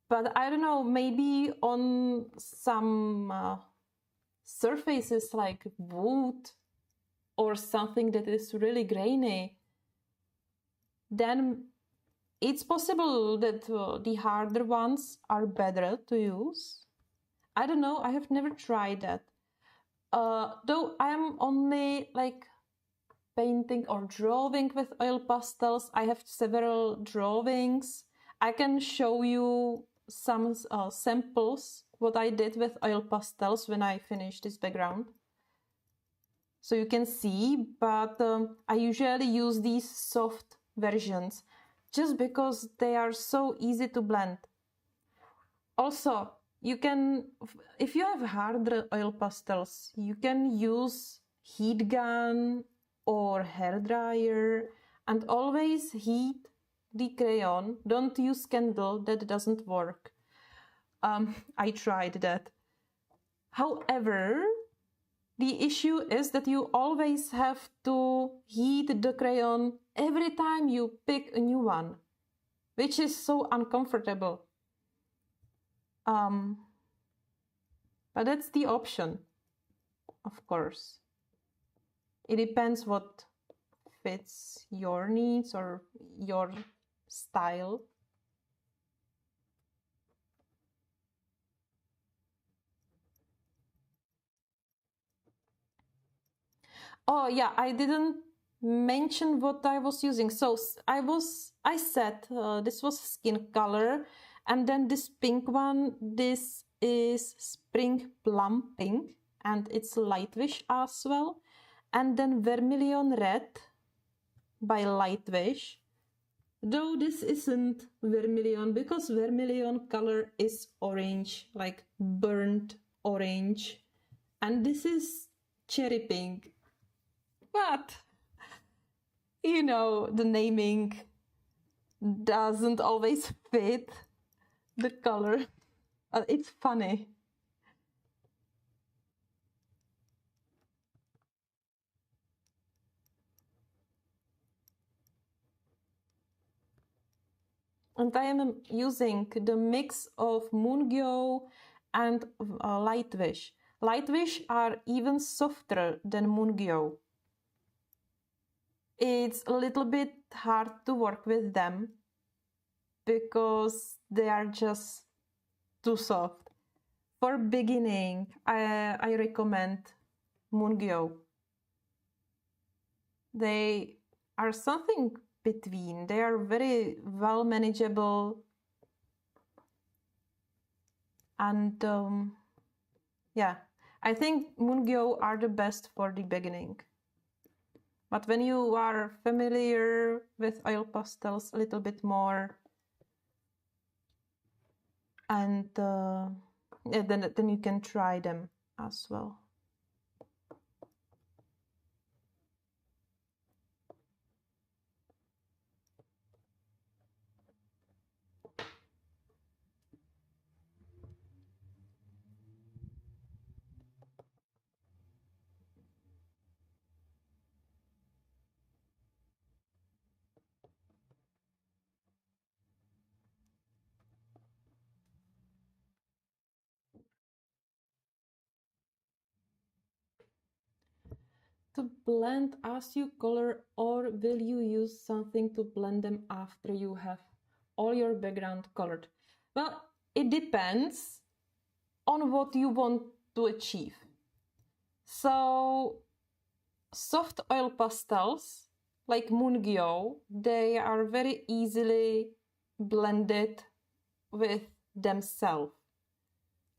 But I don't know, maybe on some surfaces like wood or something that is really grainy, then it's possible that the harder ones are better to use. I don't know, I have never tried that. Though I am only like painting or drawing with oil pastels, I have several drawings. I can show you some samples what I did with oil pastels when I finished this background. So you can see, but I usually use these soft versions just because they are so easy to blend. Also, you can, if you have harder oil pastels, you can use heat gun or hair dryer and always heat the crayon. Don't use candle, that doesn't work. I tried that. However, the issue is that you always have to heat the crayon every time you pick a new one, which is so uncomfortable. But that's the option, of course. It depends what fits your needs or your style. Oh yeah, I didn't mention what I was using. So I said this was skin color, and then this pink one, this is Spring Plum Pink, and it's Lightwish as well. And then Vermilion Red by Lightwish. Though this isn't vermilion, because vermilion color is orange, like burnt orange. And this is cherry pink. But, you know, the naming doesn't always fit the color. It's funny. And I am using the mix of Moongyo and Lightwish. Lightwish are even softer than Moongyo. It's a little bit hard to work with them because they are just too soft. For beginning, I recommend Moongyo. They are something between. They are very well manageable, and yeah, I think Moongyo are the best for the beginning. But when you are familiar with oil pastels a little bit more, and yeah, then you can try them as well. To blend as you color, or will you use something to blend them after you have all your background colored? Well, it depends on what you want to achieve. So soft oil pastels like Mungyo, they are very easily blended with themselves.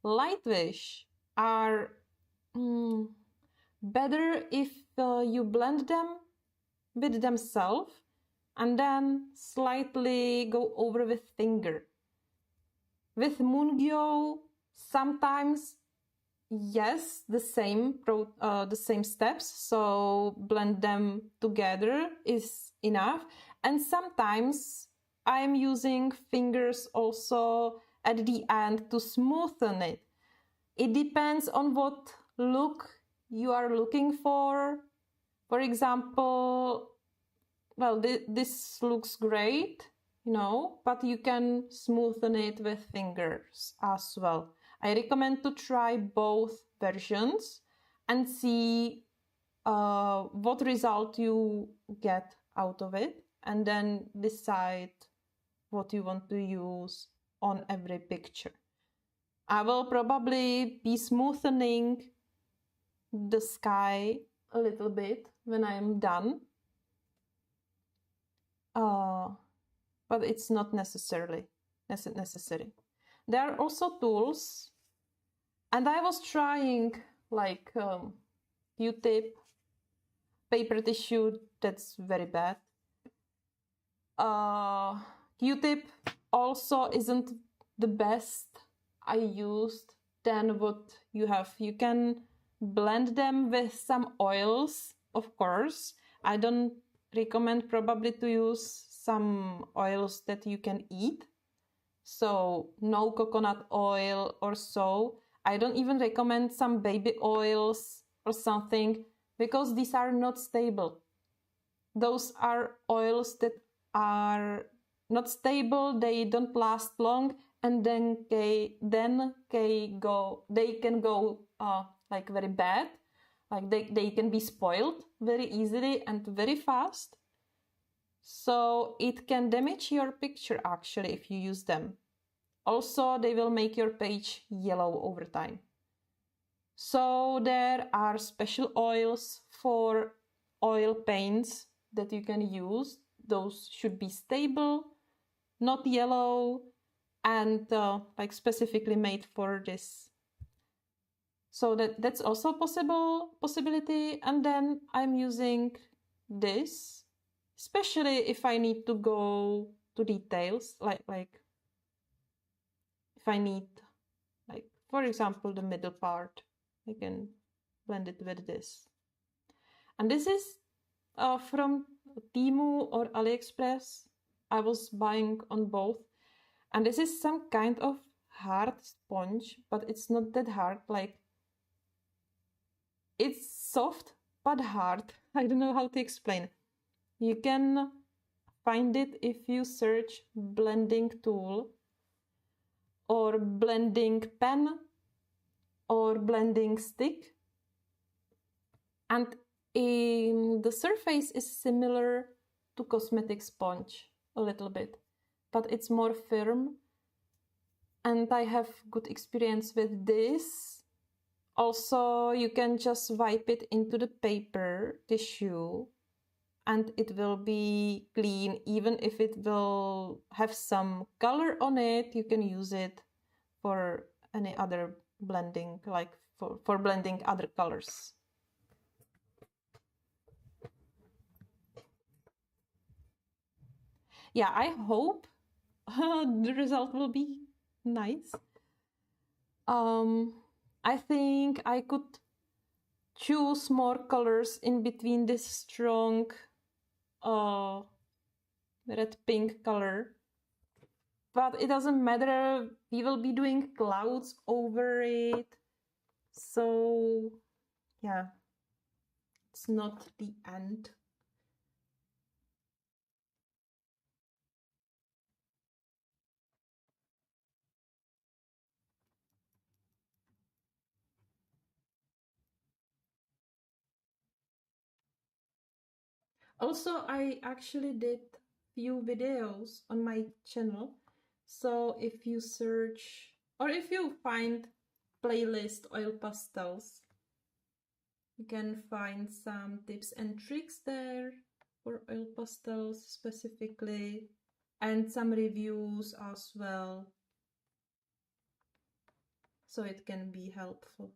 Lightwish are better if you blend them with themselves and then slightly go over with finger. With Mungyo, sometimes yes, the same steps, so blend them together is enough. And sometimes I'm using fingers also at the end to smoothen it. It depends on what look you are looking for. For example, well, this looks great, you know, but you can smoothen it with fingers as well. I recommend to try both versions and see what result you get out of it, and then decide what you want to use on every picture. I will probably be smoothening the sky a little bit when I am done, but it's not necessary. There are also tools, and I was trying like Q-tip, paper tissue, that's very bad. Q-tip also isn't the best I used. Then what you have, you can blend them with some oils, of course. I don't recommend probably to use some oils that you can eat. So no coconut oil or so. I don't even recommend some baby oils or something, because these are not stable. Those are oils that are not stable, they don't last long, and then they can go like very bad. Like they can be spoiled very easily and very fast. So it can damage your picture actually if you use them. Also, they will make your page yellow over time. So there are special oils for oil paints that you can use. Those should be stable, not yellow, and like specifically made for this. So that's also possibility. And then I'm using this, especially if I need to go to details, like if I need, like for example, the middle part, I can blend it with this. And this is from Temu or AliExpress. I was buying on both. And this is some kind of hard sponge, but it's not that hard. Like, it's soft but hard. I don't know how to explain. You can find it if you search blending tool or blending pen or blending stick. And the surface is similar to cosmetic sponge a little bit, but it's more firm. And I have good experience with this. Also, you can just wipe it into the paper tissue and it will be clean. Even if it will have some color on it, you can use it for any other blending, like for blending other colors. Yeah, I hope the result will be nice. I think I could choose more colors in between this strong red pink color, but it doesn't matter. We will be doing clouds over it, so yeah, it's not the end. Also, I actually did few videos on my channel. So if you search or if you find playlist oil pastels, you can find some tips and tricks there. for oil pastels specifically, and some reviews as well, so it can be helpful.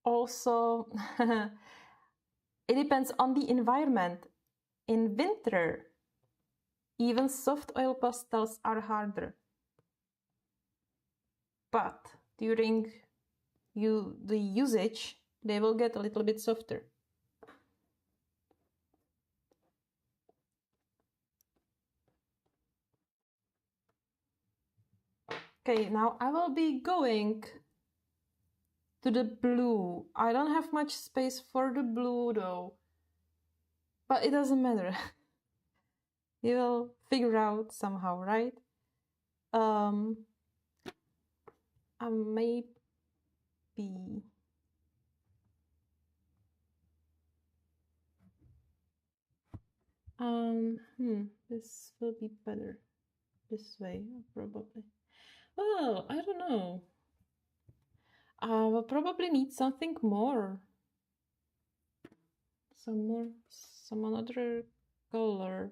Also, it depends on the environment. In winter, even soft oil pastels are harder. But during the usage, they will get a little bit softer. Okay, now I will be going to the blue. I don't have much space for the blue though, but it doesn't matter. You will figure out somehow, right? Maybe this will be better this way, probably. Well, I don't know. I will probably need something more. Some another color.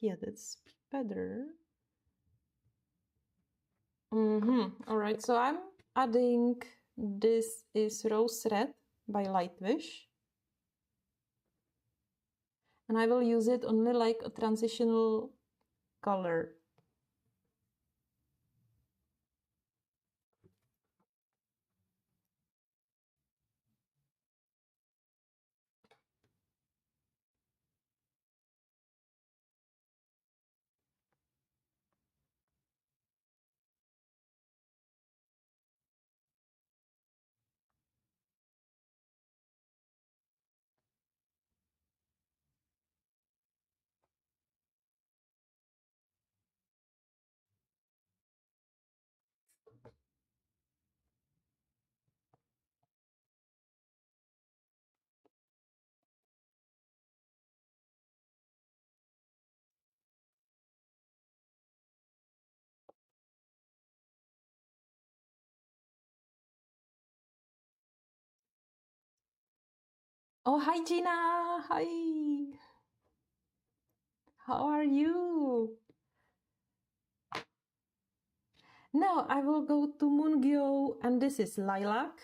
Yeah, that's better. All right, so I'm adding, this is Rose Red by Lightwish. And I will use it only like a transitional color. Oh, hi Gina! Hi! How are you? Now I will go to Mungyo, and this is Lilac.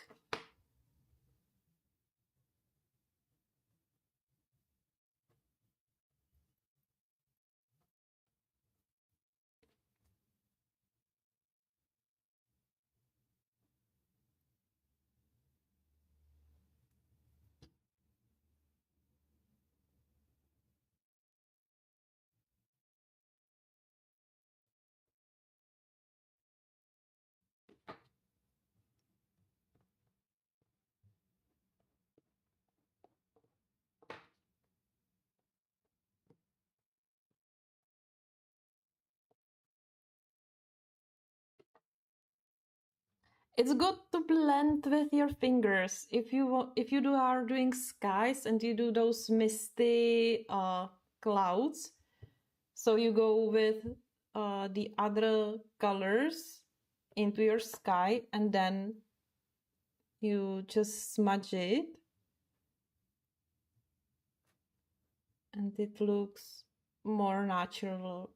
It's good to blend with your fingers. If you are doing skies and you do those misty clouds, so you go with the other colors into your sky and then you just smudge it. and it looks more natural.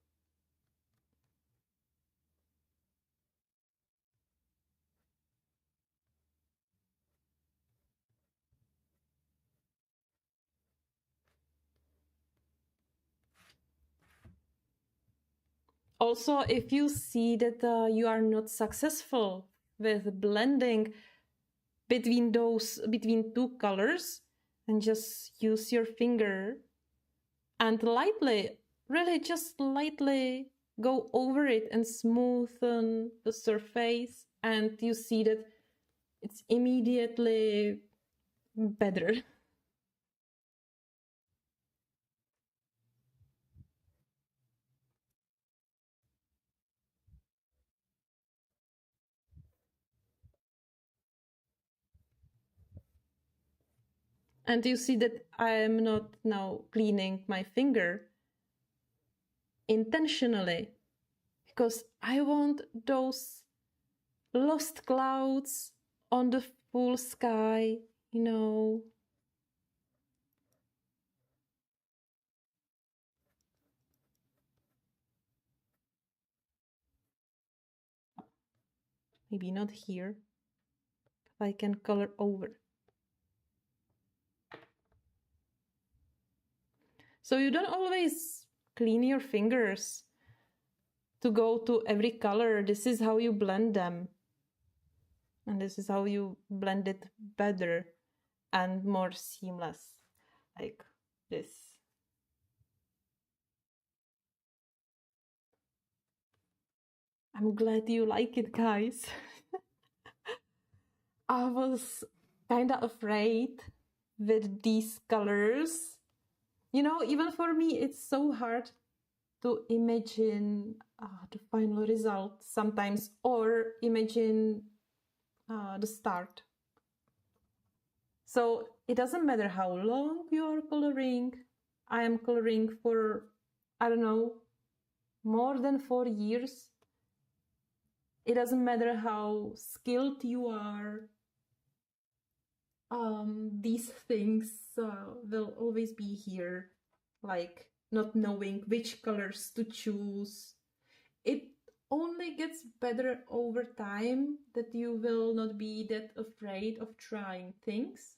Also, if you see that you are not successful with blending between two colors, then just use your finger and lightly, really just lightly go over it and smoothen the surface, and you see that it's immediately better. And you see that I'm not now cleaning my finger intentionally, because I want those lost clouds on the full sky, you know. Maybe not here. I can color over. So you don't always clean your fingers to go to every color. This is how you blend them. And this is how you blend it better and more seamless, like this. I'm glad you like it, guys. I was kind of afraid with these colors. You know, even for me, it's so hard to imagine the final result sometimes, or imagine the start. So it doesn't matter how long you are coloring. I am coloring for, I don't know, more than 4 years. It doesn't matter how skilled you are. These things will always be here, like not knowing which colors to choose. It only gets better over time, that you will not be that afraid of trying things,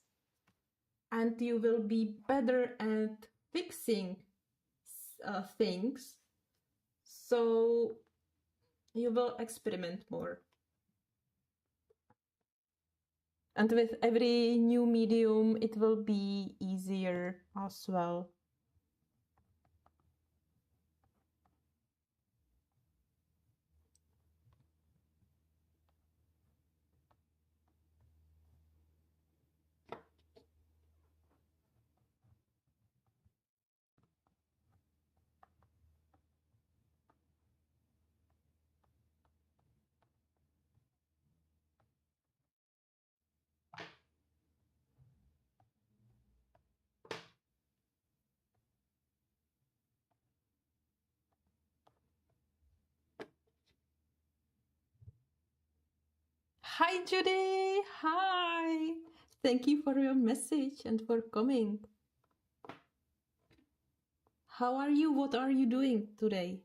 and you will be better at fixing things, so you will experiment more. And with every new medium, it will be easier as well. Hi, Judy! Hi! Thank you for your message and for coming. How are you? What are you doing today?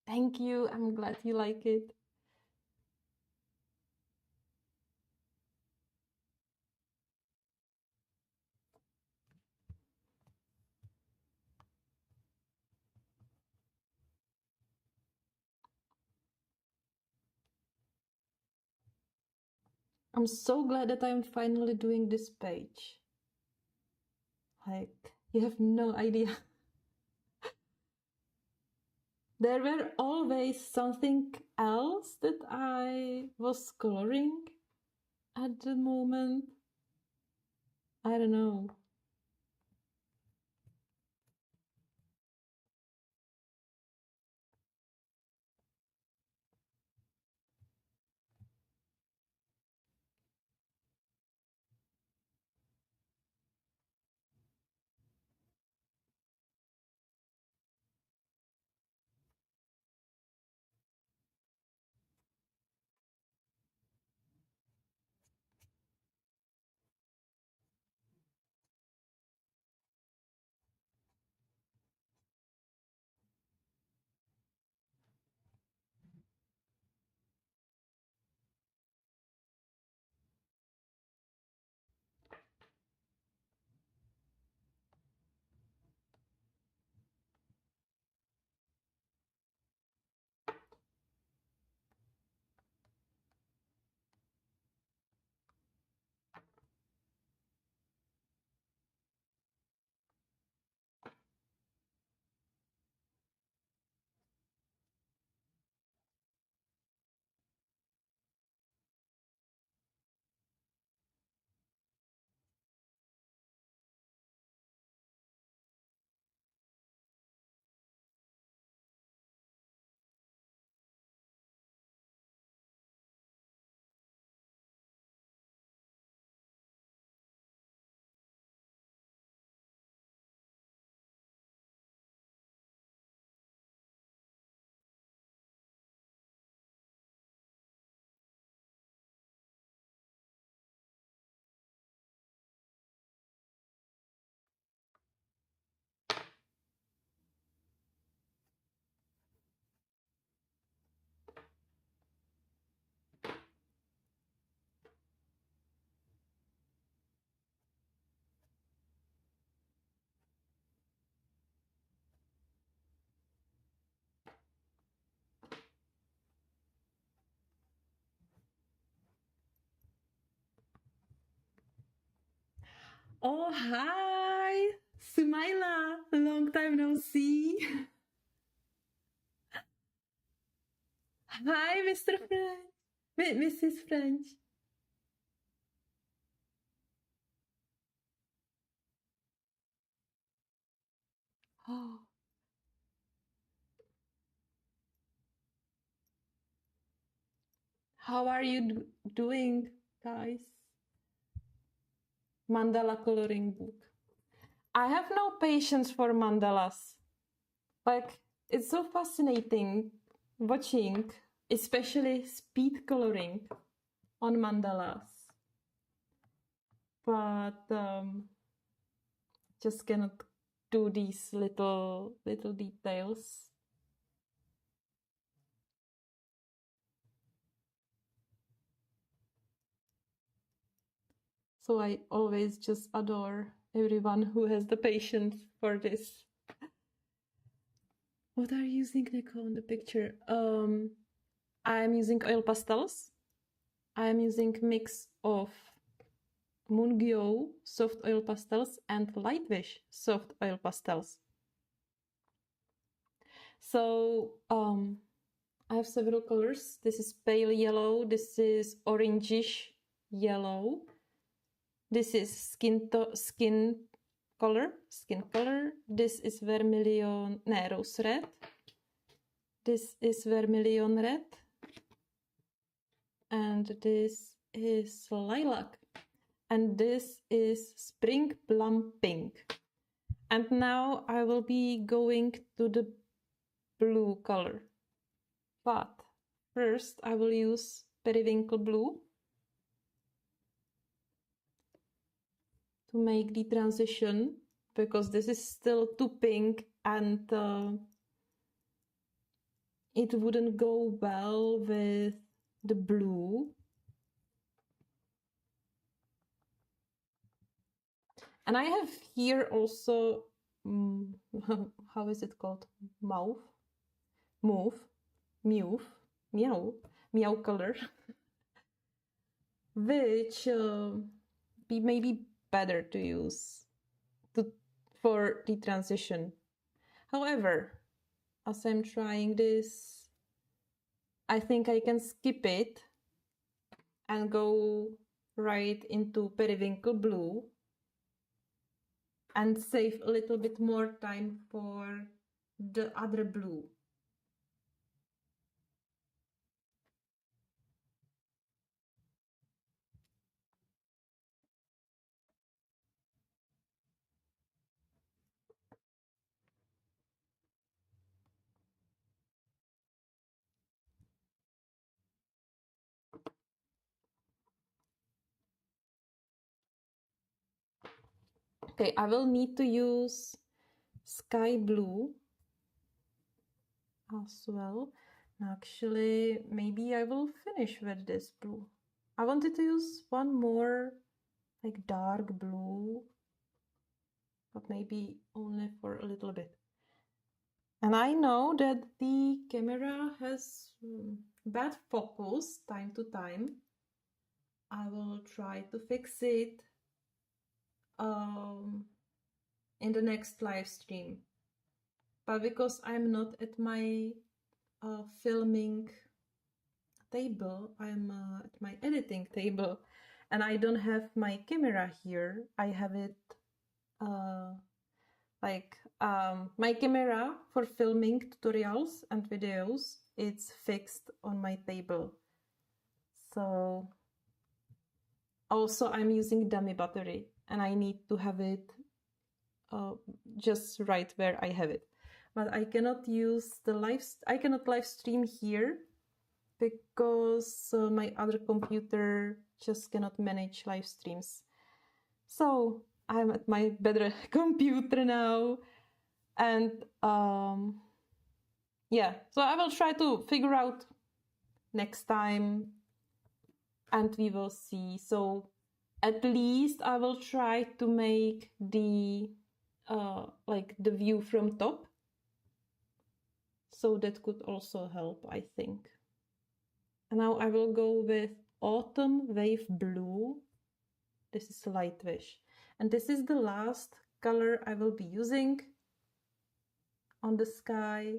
Thank you. I'm glad you like it. I'm so glad that I'm finally doing this page. Like, you have no idea. There were always something else that I was coloring at the moment. I don't know. Oh, hi, Sumaila. Long time no see. Hi, Mr. French. Mrs. French. Oh. How are you doing, guys? Mandala coloring book. I have no patience for mandalas. Like, it's so fascinating watching, especially speed coloring on mandalas. But just cannot do these little details. So I always just adore everyone who has the patience for this. What are you using, Neko, in the picture? I'm using oil pastels. I'm using mix of Mungyo soft oil pastels and Lightwish soft oil pastels. So I have several colors. This is pale yellow. This is orangish yellow. This is skin color. This is vermilion, no, rose red. This is vermilion red. And this is lilac. And this is spring plum pink. And now I will be going to the blue color. But first I will use periwinkle blue to make the transition, because this is still too pink and it wouldn't go well with the blue. And I have here also, how is it called? Meow color, which may be better to use for the transition. However, as I'm trying this, I think I can skip it and go right into periwinkle blue and save a little bit more time for the other blue. Okay, I will need to use sky blue as well. Actually, maybe I will finish with this blue. I wanted to use one more like dark blue, but maybe only for a little bit. And I know that the camera has bad focus time to time. I will try to fix it in the next live stream. But because I'm not at my filming table, I'm at my editing table, and I don't have my camera here. I have it my camera for filming tutorials and videos, it's fixed on my table. So also I'm using dummy battery, and I need to have it just right where I have it. But I cannot use I cannot live stream here because my other computer just cannot manage live streams. So I'm at my better computer now, and yeah, so I will try to figure out next time, and we will see. So at least I will try to make the like the view from top, so that could also help, I think. And now I will go with autumn wave blue. This is Lightwish, And this is the last color I will be using on the sky.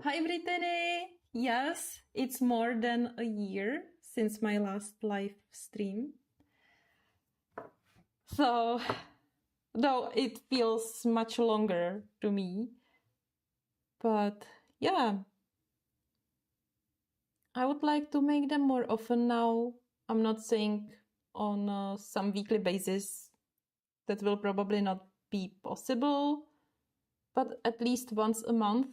Hi Brittany! Yes, it's more than a year since my last live stream. So, though it feels much longer to me, but yeah, I would like to make them more often now. I'm not saying on some weekly basis. That will probably not be possible, but at least once a month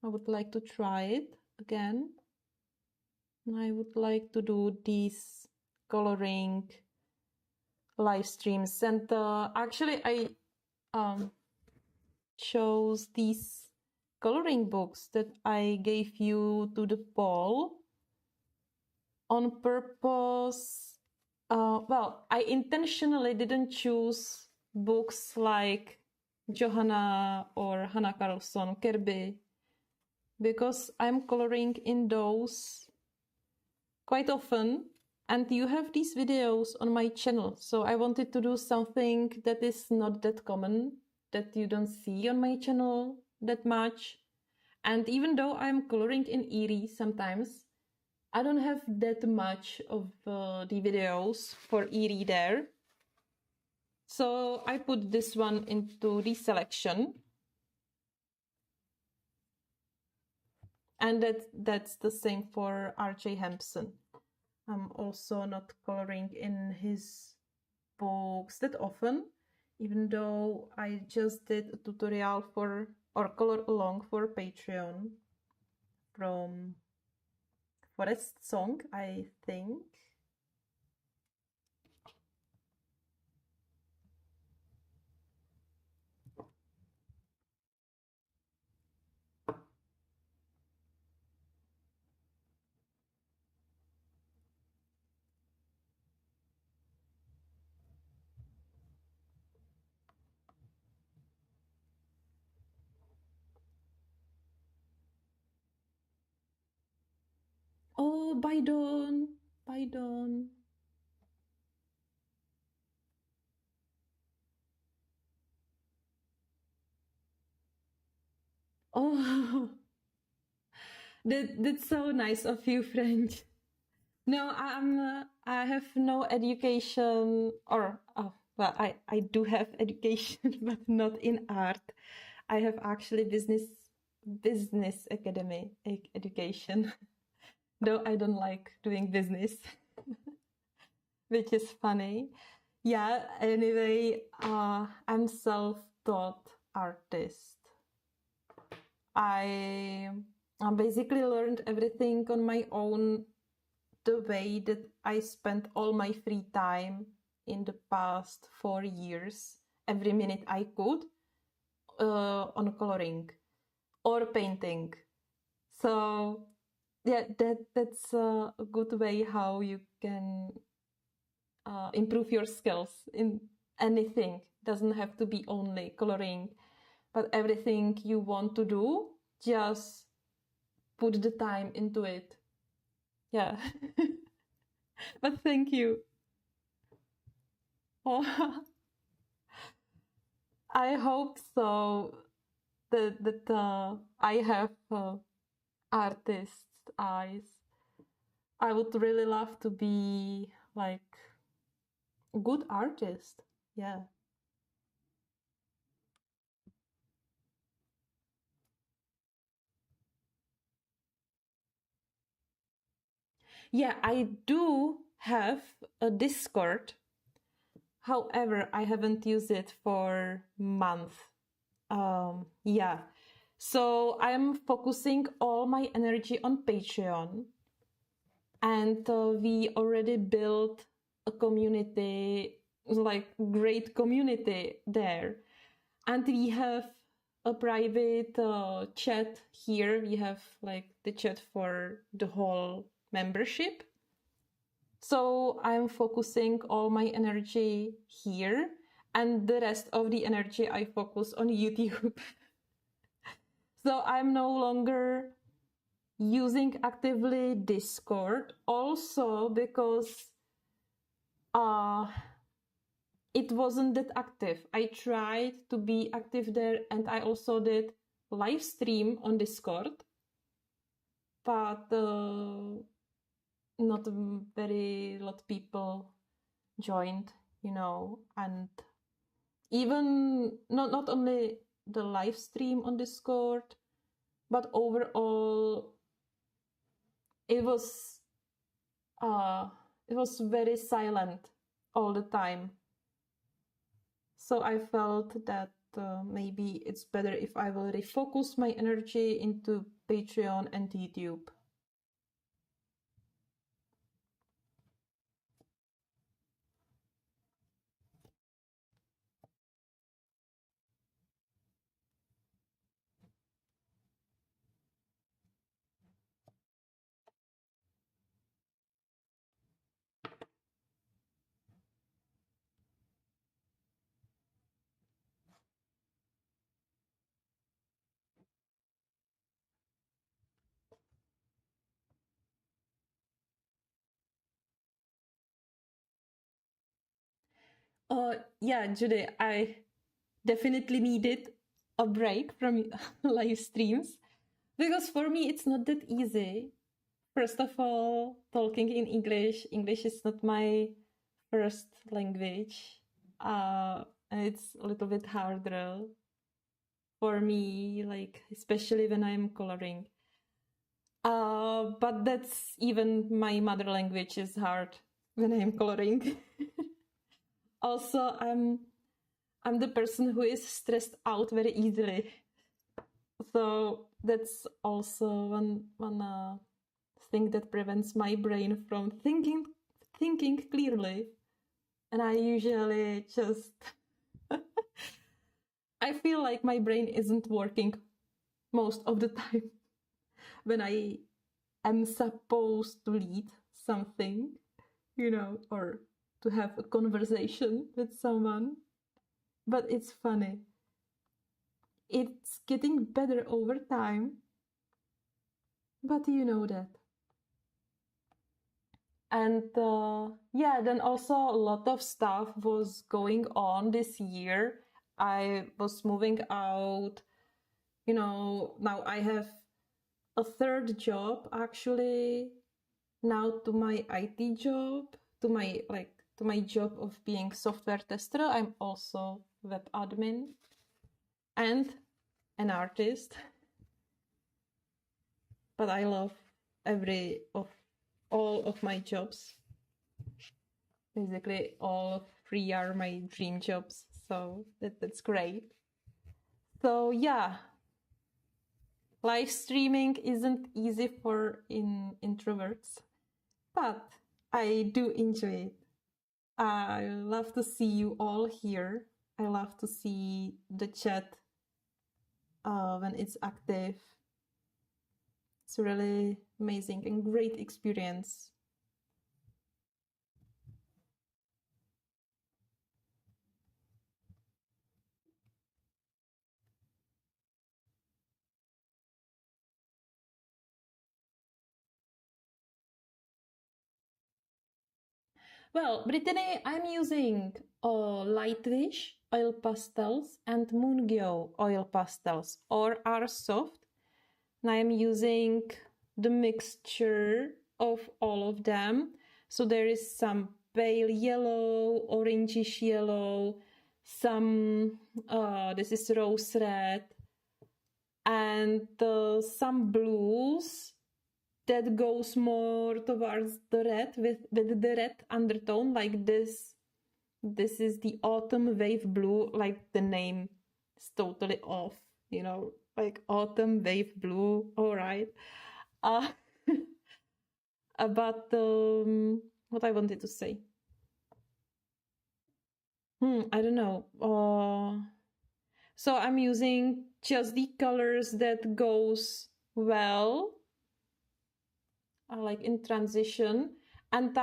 I would like to try it again. And I would like to do these coloring live streams. And actually I chose these coloring books that I gave you to the poll on purpose. Well, I intentionally didn't choose books like Johanna or Hannah Carlson Kirby because I'm coloring in those quite often, and you have these videos on my channel, so I wanted to do something that is not that common, that you don't see on my channel that much. And even though I'm coloring in Eriy sometimes, I don't have that much of the videos for e-reader. So I put this one into the selection. And that's the same for RJ Hampson. I'm also not coloring in his books that often, even though I just did a tutorial for or color along for Patreon from Forest Song, I think. Oh, bye Dawn. Bye Dawn. Oh, that's so nice of you, friend. No, I have no education, or well, I do have education, but not in art. I have actually business academy education, though I don't like doing business, which is funny. Yeah. Anyway, I'm self-taught artist. I basically learned everything on my own, the way that I spent all my free time in the past 4 years, every minute I could, on coloring or painting. So yeah, that's a good way how you can improve your skills in anything. Doesn't have to be only coloring, but everything you want to do, just put the time into it. Yeah. But thank you. Oh, I hope so. That I have artist's eyes. I would really love to be like a good artist. Yeah. Yeah, I do have a Discord. However, I haven't used it for months. Yeah. So I'm focusing all my energy on Patreon. And we already built a community, like great community there. And we have a private chat here. We have like the chat for the whole membership. So I'm focusing all my energy here, and the rest of the energy I focus on YouTube. So I'm no longer using actively Discord, also because it wasn't that active. I tried to be active there, and I also did live stream on Discord, but not very lot of people joined, and even not only the live stream on Discord, but overall uh it was very silent all the time. So I felt that maybe it's better if I will refocus my energy into Patreon and YouTube. Yeah, Judy, I definitely needed a break from live streams, because for me it's not that easy First of all, talking in English. English is not my first language. And it's a little bit harder for me, like especially when I'm coloring. But that's even my mother language is hard when I'm coloring. Also, I'm the person who is stressed out very easily. So that's also one thing that prevents my brain from thinking clearly. And I usually just I feel like my brain isn't working most of the time when I am supposed to lead something, you know, or to have a conversation with someone. But it's funny. It's getting better over time, but you know that. And yeah, then also a lot of stuff was going on this year. I was moving out, you know, now I have a third job actually, now to my IT job, to my job of being software tester. I'm also web admin and an artist. But I love all of my jobs. Basically, all three are my dream jobs, so that's great. So yeah, live streaming isn't easy for introverts, but I do enjoy it. I love to see you all here. I love to see the chat when it's active. It's really amazing and great experience. Well, Brittany, I'm using Lightwish oil pastels and Moongyo oil pastels or are soft. And I'm using the mixture of all of them. So there is some pale yellow, orangish yellow, some, this is rose red, and some blues that goes more towards the red with the red undertone, like this. This is the autumn wave blue, like the name is totally off, you know, like autumn wave blue. All right. But what I wanted to say. I don't know. So I'm using just the colors that goes well, like in transition. And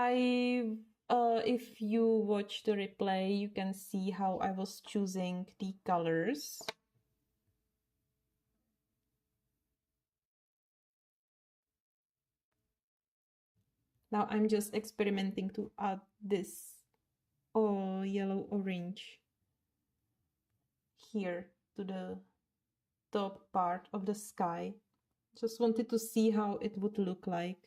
if you watch the replay, you can see how I was choosing the colors. Now I'm just experimenting to add this yellow orange here to the top part of the sky. Just wanted to see how it would look like.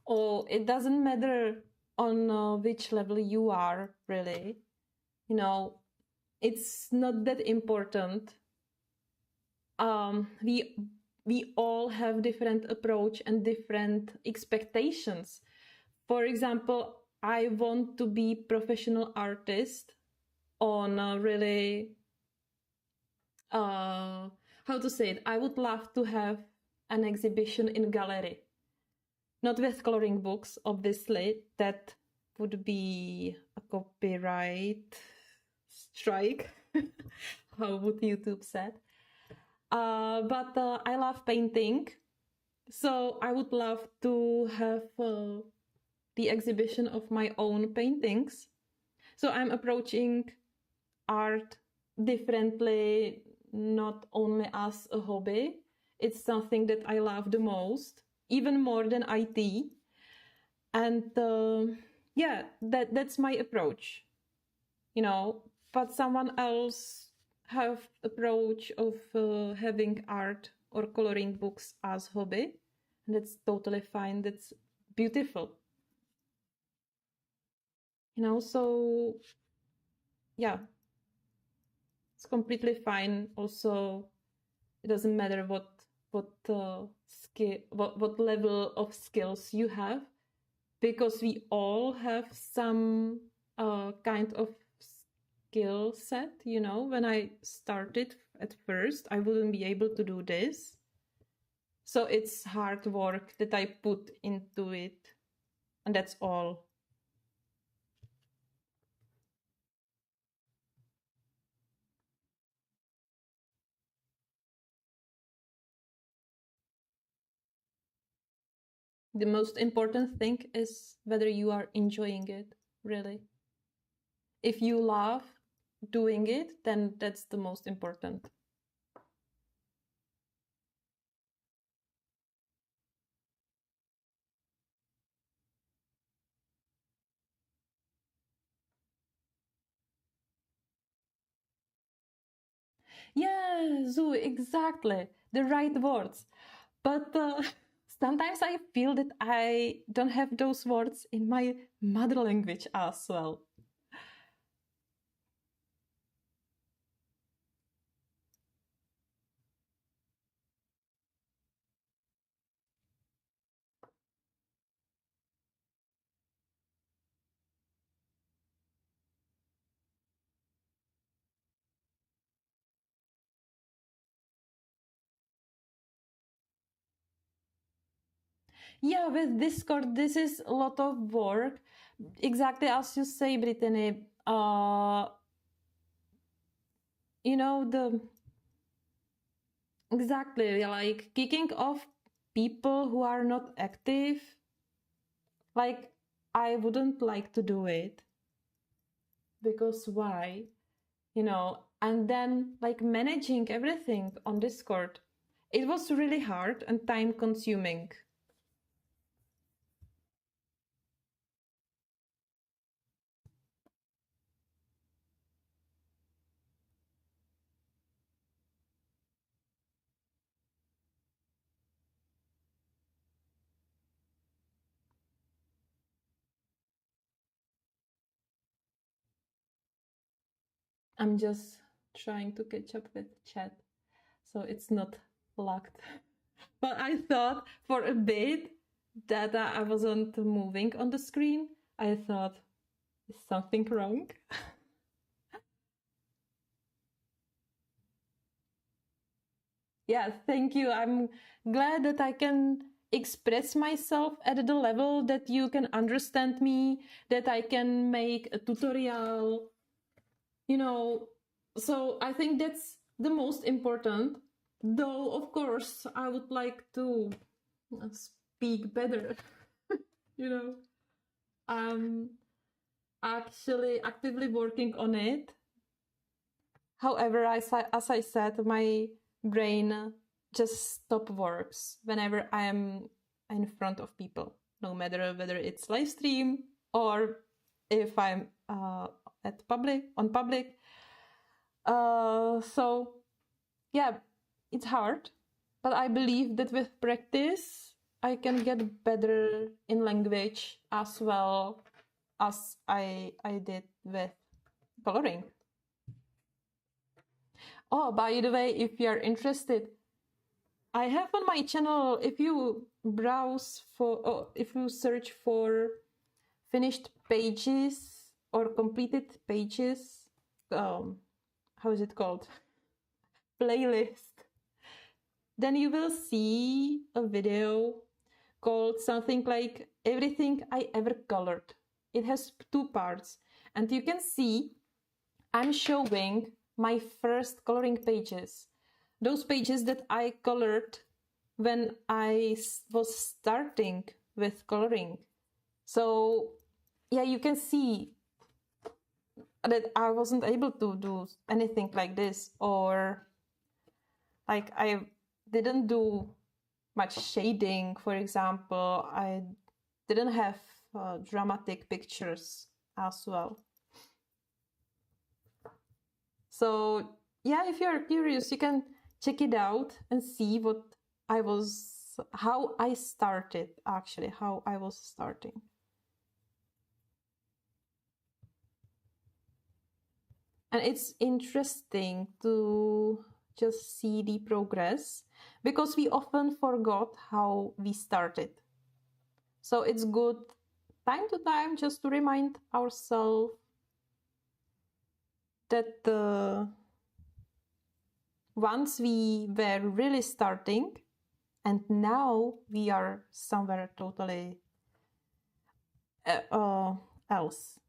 Oh, it doesn't matter on which level you are, really. You know, it's not that important. We all have different approach and different expectations. For example, I want to be professional artist on a really how to say it, I would love to have an exhibition in gallery. Not with coloring books, obviously. That would be a copyright strike. How would YouTube say? But I love painting. So I would love to have the exhibition of my own paintings. So I'm approaching art differently, not only as a hobby. It's something that I love the most, even more than IT. And yeah, that's my approach, you know. But someone else have approach of having art or coloring books as hobby, and that's totally fine. That's beautiful, you know. So yeah, it's completely fine. Also, it doesn't matter what skill, what level of skills you have, because we all have some kind of skill set, you know. When I started at first, I wouldn't be able to do this. So it's hard work that I put into it, and that's all. The most important thing is whether you are enjoying it, really. If you love doing it, then that's the most important. Yeah, Zoe, exactly. The right words. But sometimes I feel that I don't have those words in my mother language as well. Yeah, with Discord, this is a lot of work. Exactly as you say, Brittany. You know, the exactly like kicking off people who are not active. Like, I wouldn't like to do it, because why? You know, and then like managing everything on Discord, it was really hard and time consuming. I'm just trying to catch up with chat, so it's not locked. But I thought for a bit that I wasn't moving on the screen. I thought, is something wrong? Yeah, thank you. I'm glad that I can express myself at the level that you can understand me, that I can make a tutorial, you know. So I think that's the most important. Though, of course, I would like to speak better, you know. I'm actually actively working on it. However, as I said, my brain just stop works whenever I am in front of people, no matter whether it's live stream or if I'm at public on public. So yeah, it's hard, but I believe that with practice, I can get better in language as well as I did with coloring. Oh, by the way, if you're interested, I have on my channel, if you browse for, oh, if you search for finished pages or completed pages, how is it called? Playlist. then you will see a video called something like Everything I Ever Colored. It has 2 parts, and you can see I'm showing my first coloring pages, those pages that I colored when I was starting with coloring. So yeah, you can see that I wasn't able to do anything like this, or like I didn't do much shading, for example. I didn't have dramatic pictures as well. So yeah, if you're curious, you can check it out and see how I started, actually, how I was starting. And it's interesting to just see the progress, because we often forgot how we started. So it's good time to time just to remind ourselves that once we were really starting, and now we are somewhere totally else.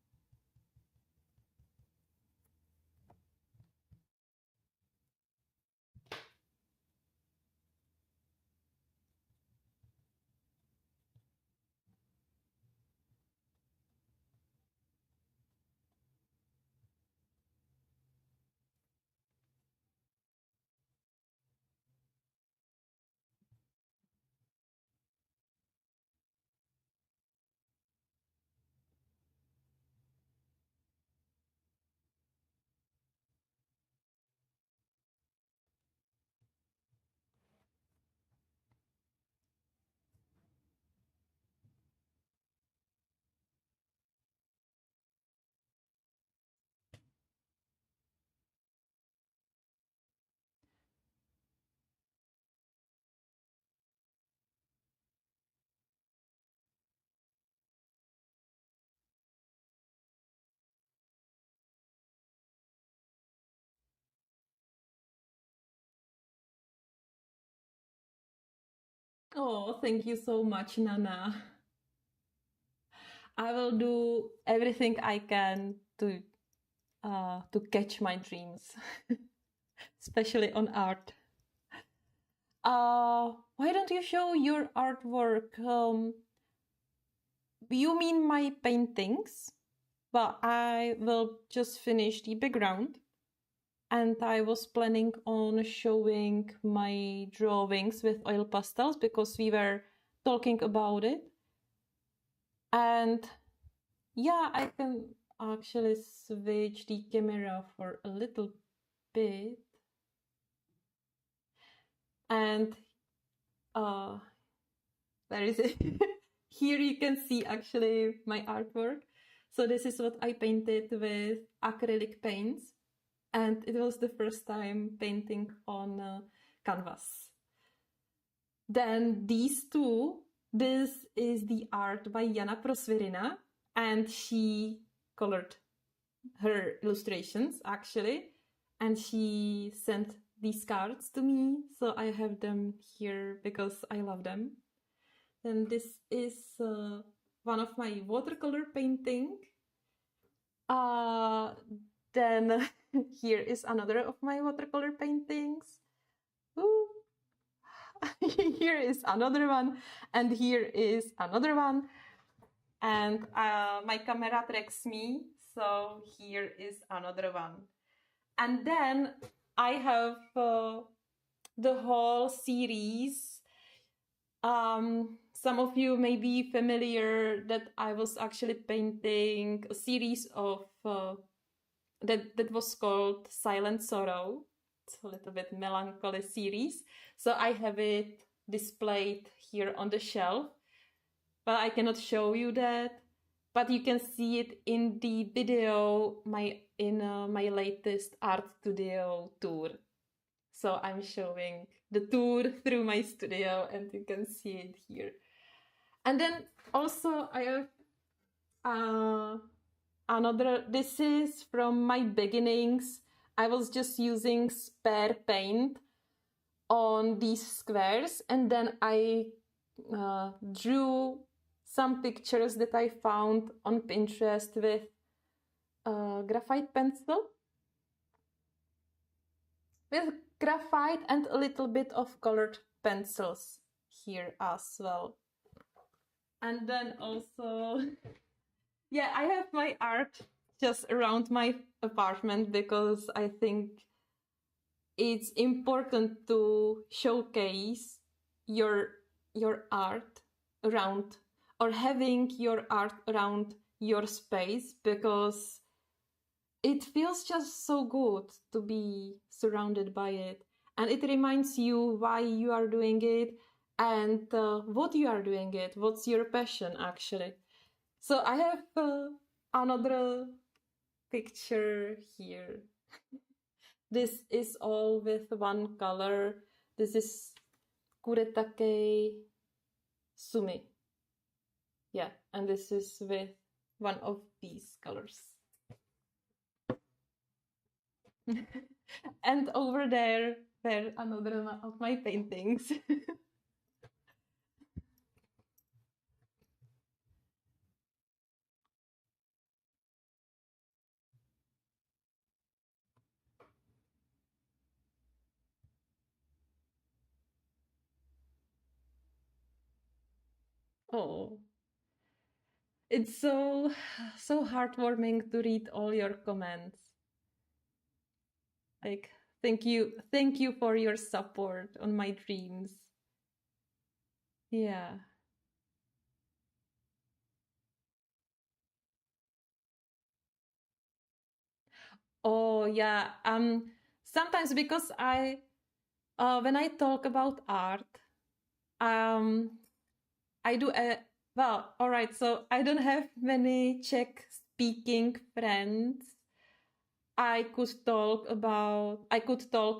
Oh, thank you so much, Nana. I will do everything I can to catch my dreams, especially on art. Why don't you show your artwork? You mean my paintings? Well, I will just finish the background, and I was planning on showing my drawings with oil pastels because we were talking about it. And yeah, I can actually switch the camera for a little bit. And where is it? Here you can see actually my artwork. So this is what I painted with acrylic paints. And it was the first time painting on canvas. Then these two, this is the art by Jana Prosvirina, and she colored her illustrations actually, and she sent these cards to me, so I have them here because I love them. Then this is one of my watercolor painting. Then here is another of my watercolor paintings. Ooh. Here is another one, and here is another one. And my camera tracks me, so here is another one. And then I have the whole series. Some of you may be familiar that I was actually painting a series of that was called Silent Sorrow. It's a little bit melancholy series. So I have it displayed here on the shelf, but I cannot show you that. But you can see it in the video in my latest art studio tour. So I'm showing the tour through my studio, and you can see it here. And then also I have another. This is from my beginnings. I was just using spare paint. on these squares, and then I drew some pictures that I found on Pinterest with graphite pencil. With graphite and a little bit of colored pencils here as well. And then also, yeah, I have my art just around my apartment because I think it's important to showcase your art around, or having your art around your space, because it feels just so good to be surrounded by it, and it reminds you why you are doing it and what you are doing it, what's your passion actually. So I have another picture here. This is all with one color. This is Kuretake Sumi. Yeah, and this is with one of these colors. And over there another one of my paintings. Oh, it's so heartwarming to read all your comments. Like, thank you for your support on my dreams. Yeah. Oh yeah. Sometimes because I when I talk about art, um I do a well, all right, so I don't have many Czech speaking friends I could talk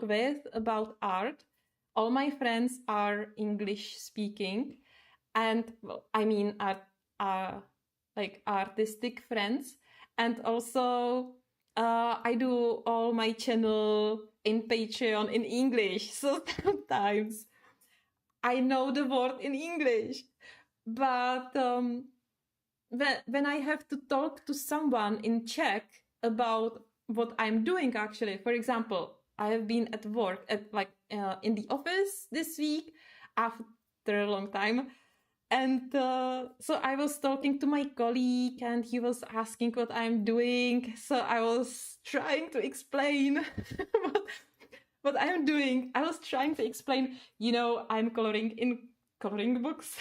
with about art. All my friends are English speaking, and well, I mean like artistic friends, and also I do all my channel in Patreon in English, so sometimes I know the word in English, but when I have to talk to someone in Czech about what I'm doing, actually, for example, I have been at work at in the office this week after a long time. And so I was talking to my colleague and he was asking what I'm doing. So I was trying to explain what I'm doing. I was trying to explain, I'm coloring in coloring books.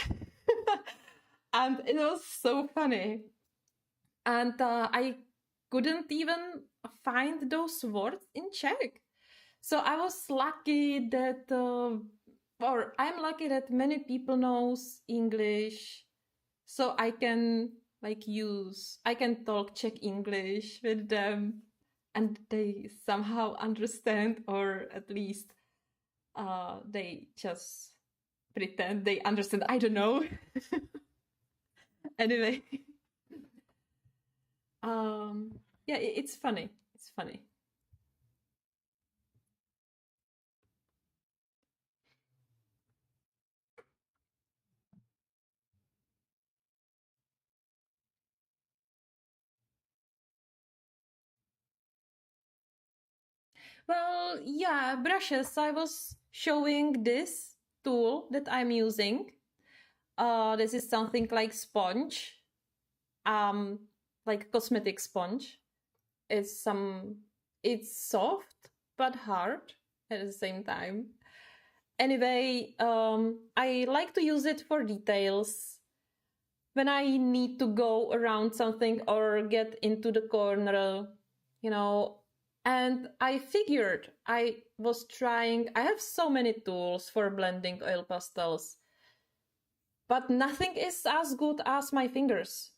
And it was so funny. And I couldn't even find those words in Czech. So I was lucky that, or I'm lucky that many people knows English, so I can I can talk Czech English with them, and they somehow understand, or at least they just pretend they understand. I don't know. Anyway, yeah, it's funny. It's funny. Well, yeah, brushes. I was showing this tool that I'm using. This is something like sponge, like cosmetic sponge. It's it's soft but hard at the same time. Anyway, I like to use it for details. When I need to go around something or get into the corner, and I figured I have so many tools for blending oil pastels, but nothing is as good as my fingers.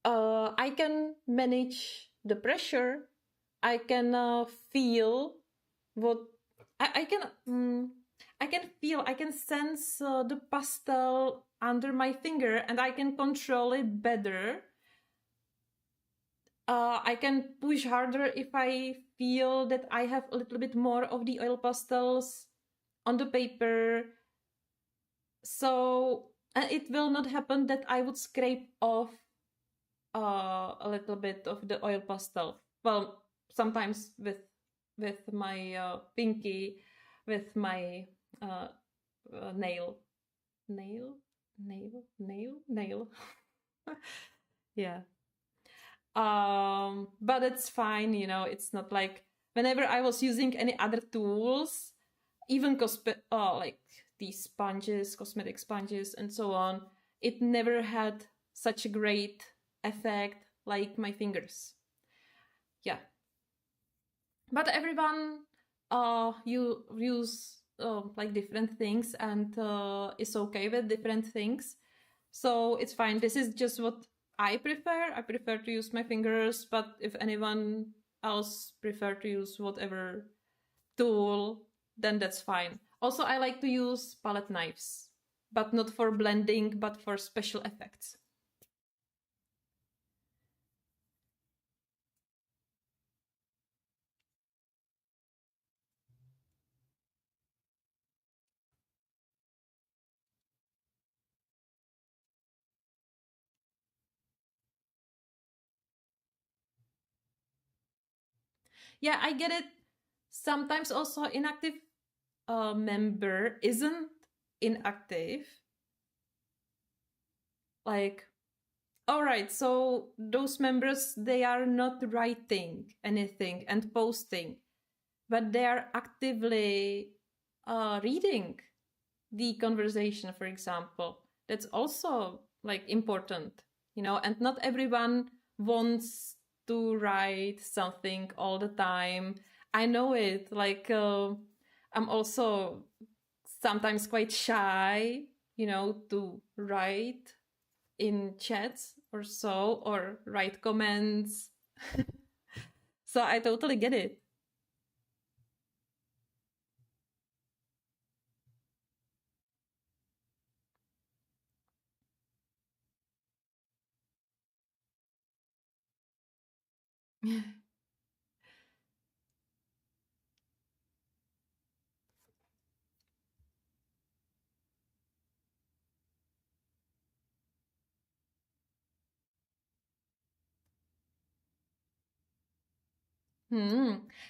I can manage the pressure. I can feel what I can. I can feel. I can sense the pastel under my finger, and I can control it better. I can push harder if I feel that I have a little bit more of the oil pastels on the paper. So it will not happen that I would scrape off a little bit of the oil pastel. Well, sometimes with my pinky, with my nail. Yeah. But it's fine, you know, it's not like whenever I was using any other tools, even like these sponges, cosmetic sponges and so on, it never had such a great effect like my fingers. Yeah. But everyone you use like different things and is okay with different things. So it's fine. This is just what I prefer. I prefer to use my fingers, but if anyone else prefer to use whatever tool, then that's fine. Also, I like to use palette knives, but not for blending, but for special effects. Yeah, I get it. Sometimes also inactive member isn't inactive. Like, all right, so those members, they are not writing anything and posting, but they are actively reading the conversation, for example. That's also like important, you know, and not everyone wants to write something all the time. I know it. Like, I'm also sometimes quite shy, you know, to write in chats or so, or write comments. So I totally get it.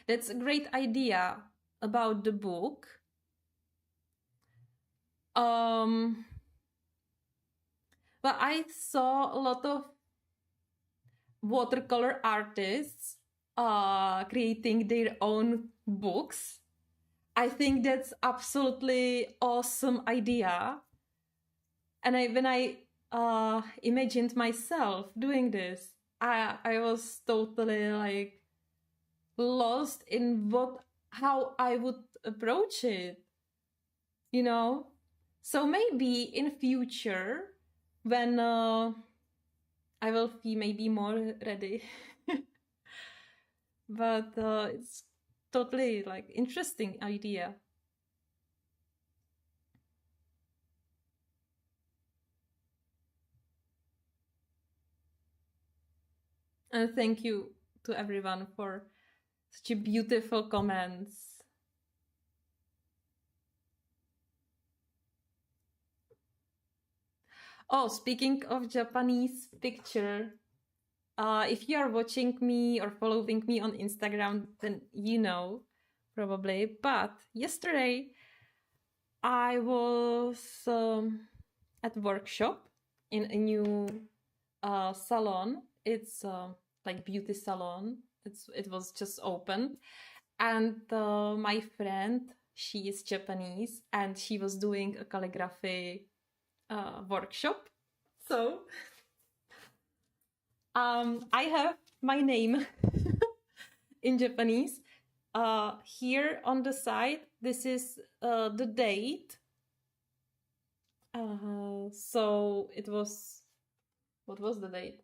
That's a great idea about the book. Um, but I saw a lot of watercolor artists creating their own books. I think that's absolutely awesome idea. And when I imagined myself doing this, I was totally like lost in how I would approach it, you know. So maybe in future, when I will be maybe more ready. But it's totally like interesting idea. And thank you to everyone for such a beautiful comments. Oh, speaking of Japanese picture, if you are watching me or following me on Instagram, then you know probably. But yesterday I was at workshop in a new salon. It's like beauty salon. It was just opened, and my friend, she is Japanese, and she was doing a calligraphy workshop. So I have my name in Japanese. Here on the side, this is the date. So it was, what was the date?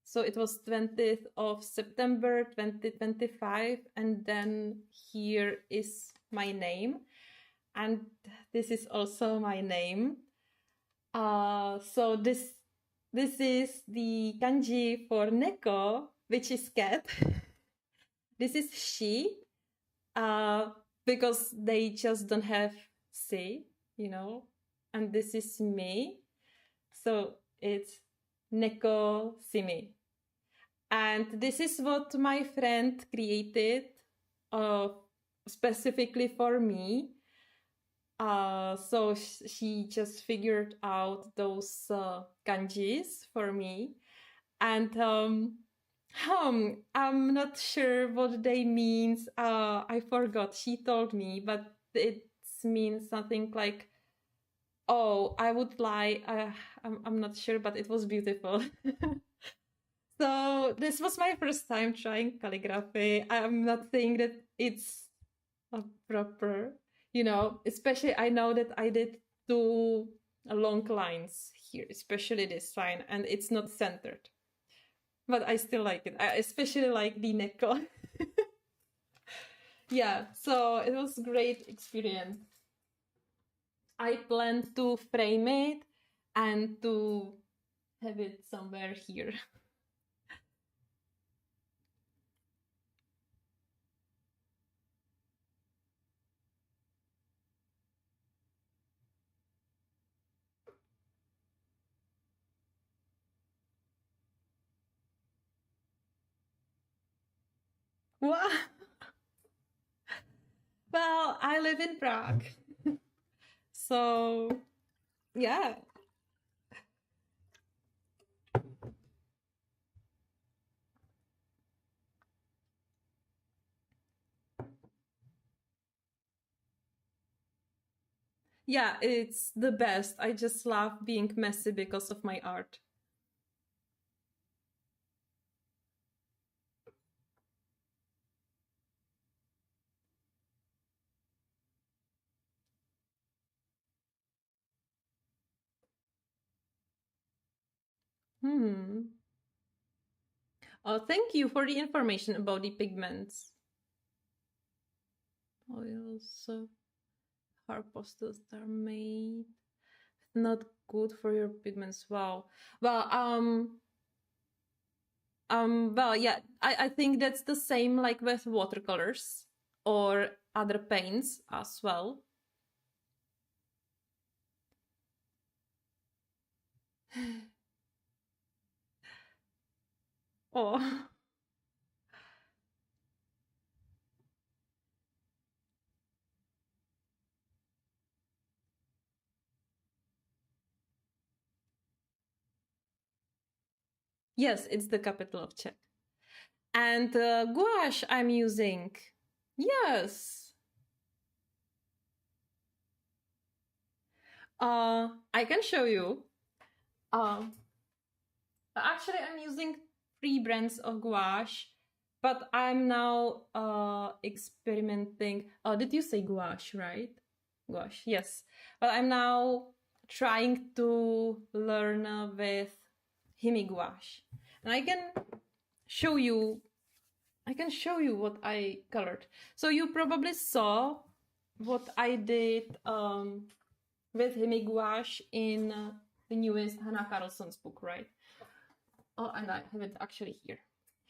So it was 20th of September 2025, and then here is my name, and this is also my name. So this is the kanji for Neko, which is cat. This is she, because they just don't have C, you know, and this is me. So it's Neko Simi. And this is what my friend created uh, specifically for me. So she just figured out those kanjis for me. And I'm not sure what they means. I forgot. She told me, but it means something like, oh, I would lie. I'm not sure, but it was beautiful. So this was my first time trying calligraphy. I'm not saying that it's a proper, you know, especially I know that I did two long lines here, especially this line, and it's not centered. But I still like it. I especially like the Neko. Yeah, so it was a great experience. I plan to frame it and to have it somewhere here. Wow. Well, I live in Prague. So, yeah. Yeah, it's the best. I just love being messy because of my art. Hmm. Oh, thank you for the information about the pigments. Oils, hard pastels are made. Not good for your pigments. Wow. Well, well, yeah, I think that's the same like with watercolors or other paints as well. Oh. Yes, it's the capital of Czech. And gouache I'm using. Yes. I can show you. Uh, Actually, I'm using 3 brands of gouache, but I'm now experimenting. Did you say gouache, right? Gouache, yes. But I'm now trying to learn with Himi gouache. And I can show you what I colored. So you probably saw what I did with Himi gouache in the newest Hannah Carlson's book, right? Oh, and I have it actually here.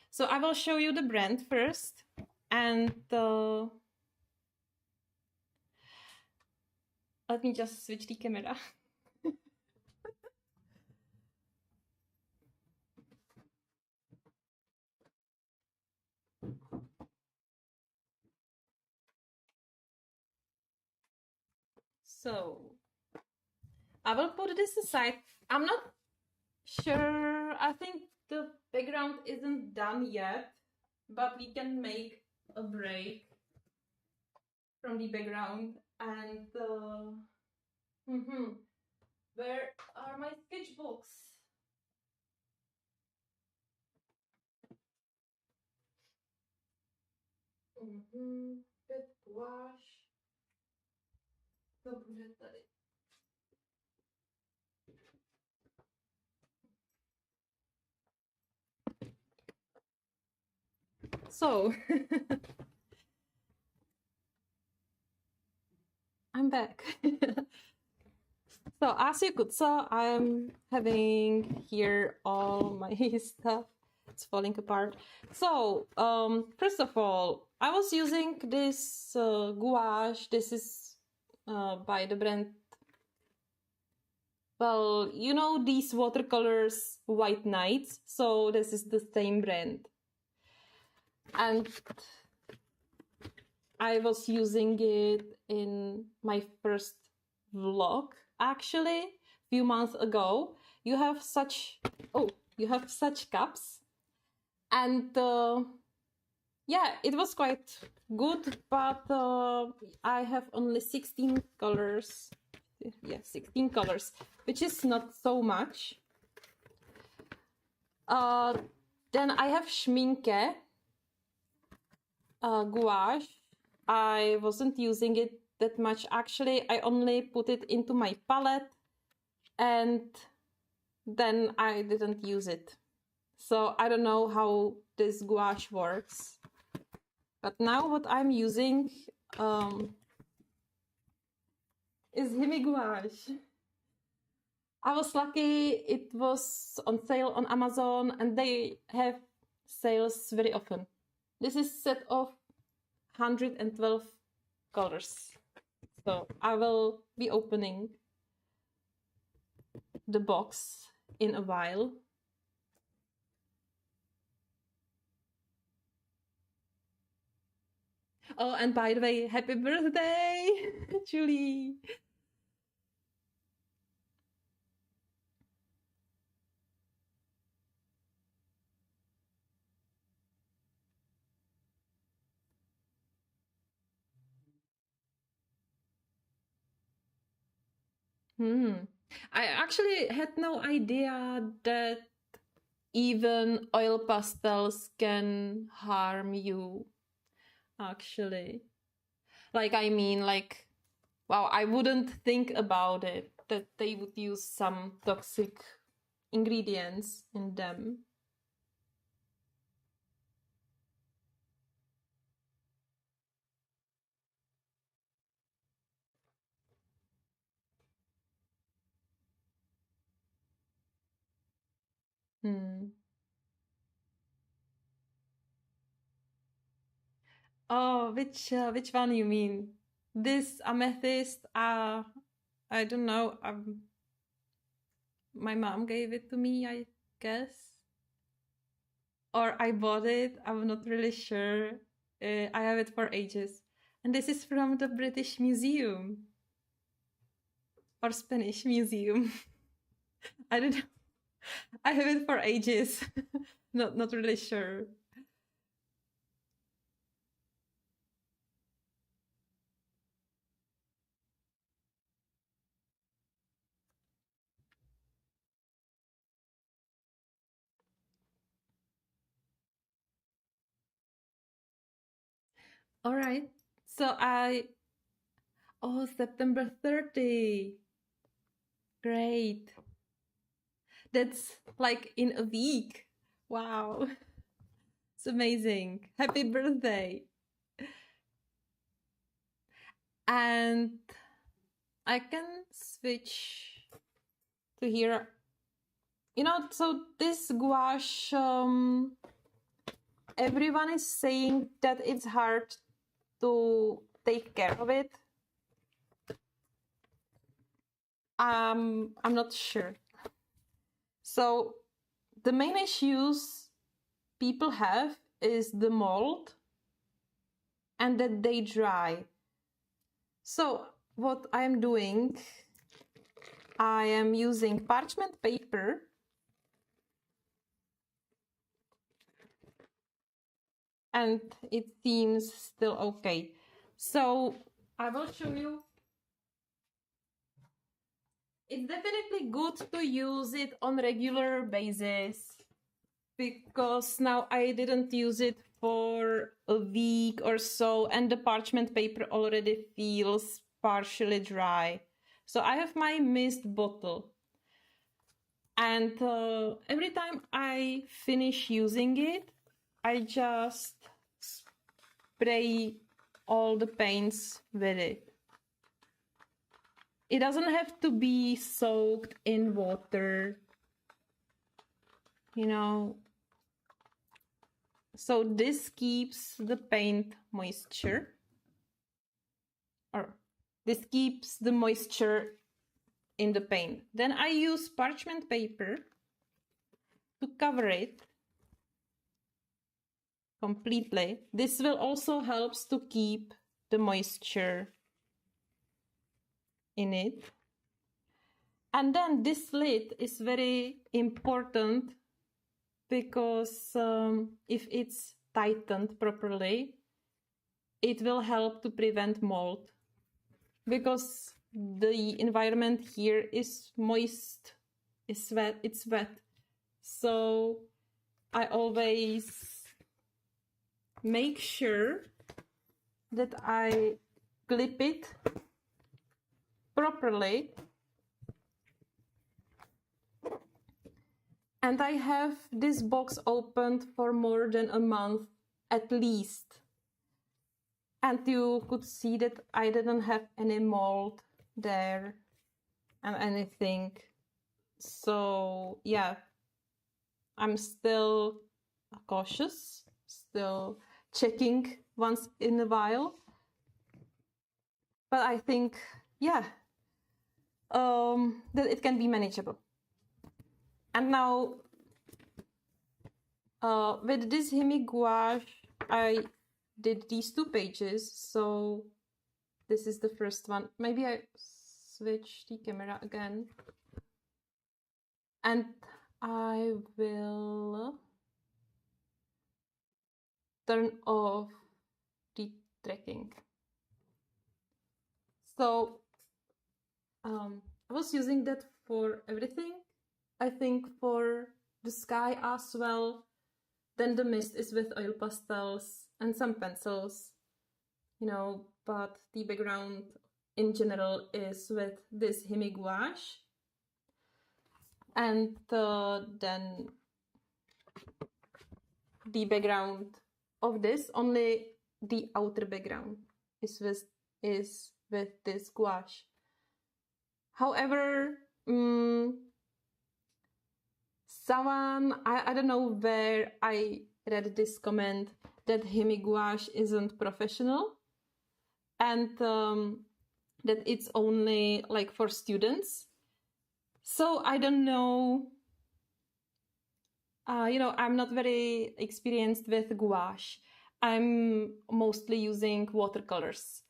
So I will show you the brand first, and let me just switch the camera. So I will put this aside. I'm not sure. I think the background isn't done yet, but we can make a break from the background. And where are my sketchbooks? Bit gouache. To bude tady. So I'm back. So as you could saw, I'm having here all my stuff. It's falling apart. So first of all, I was using this gouache. This is by the brand. Well, you know these watercolors White Nights, so this is the same brand. And I was using it in my first vlog, actually, a few months ago. You have such cups, and yeah, it was quite good, but I have only 16 colors. Yeah, 16 colors, which is not so much. Then I have Schminke, Gouache. I wasn't using it that much, actually. I only put it into my palette, and then I didn't use it. So I don't know how this gouache works. But now what I'm using is Himi Gouache. I was lucky, it was on sale on Amazon, and they have sales very often. This is a set of 112 colors. So I will be opening the box in a while. Oh, and by the way, happy birthday, Julie! I actually had no idea that even oil pastels can harm you, actually. Like, I mean, like, wow, I wouldn't think about it, that they would use some toxic ingredients in them. Oh, which one you mean? This amethyst? I don't know. My mom gave it to me, I guess, or I bought it. I'm not really sure. I have it for ages, and this is from the British Museum or Spanish Museum. I don't know. I have it for ages. Not really sure. All right. So September 30. Great. That's like in a week. Wow. It's amazing. Happy birthday. And I can switch to here. You know, so this gouache, everyone is saying that it's hard to take care of it. I'm not sure. So the main issues people have is the mold and that they dry. So what I'm doing, I am using parchment paper and it seems still okay. So I will show you. It's definitely good to use it on regular basis, because now I didn't use it for a week or so and the parchment paper already feels partially dry. So I have my mist bottle, and every time I finish using it, I just spray all the paints with it. It doesn't have to be soaked in water, you know. So this keeps the paint moisture, or This keeps the moisture in the paint. Then I use parchment paper to cover it completely. This will also helps to keep the moisture in it. And then this lid is very important because if it's tightened properly, it will help to prevent mold, because the environment here is moist, it's wet. So I always make sure that I clip it properly. And I have this box opened for more than a month at least. And you could see that I didn't have any mold there and anything. So yeah, I'm still cautious, still checking once in a while. But I think, yeah, that it can be manageable. And now, with this Simi gouache, I did these 2 pages. So this is the first one. Maybe I switch the camera again. And I will turn off the tracking. So I was using that for everything. I think for the sky as well. Then the mist is with oil pastels and some pencils, you know, but the background in general is with this Simi gouache. And then the background of this, only the outer background is with this gouache. However, someone, I don't know where I read this comment that Simi gouache isn't professional and that it's only like for students. So I don't know, you know, I'm not very experienced with gouache. I'm mostly using watercolors,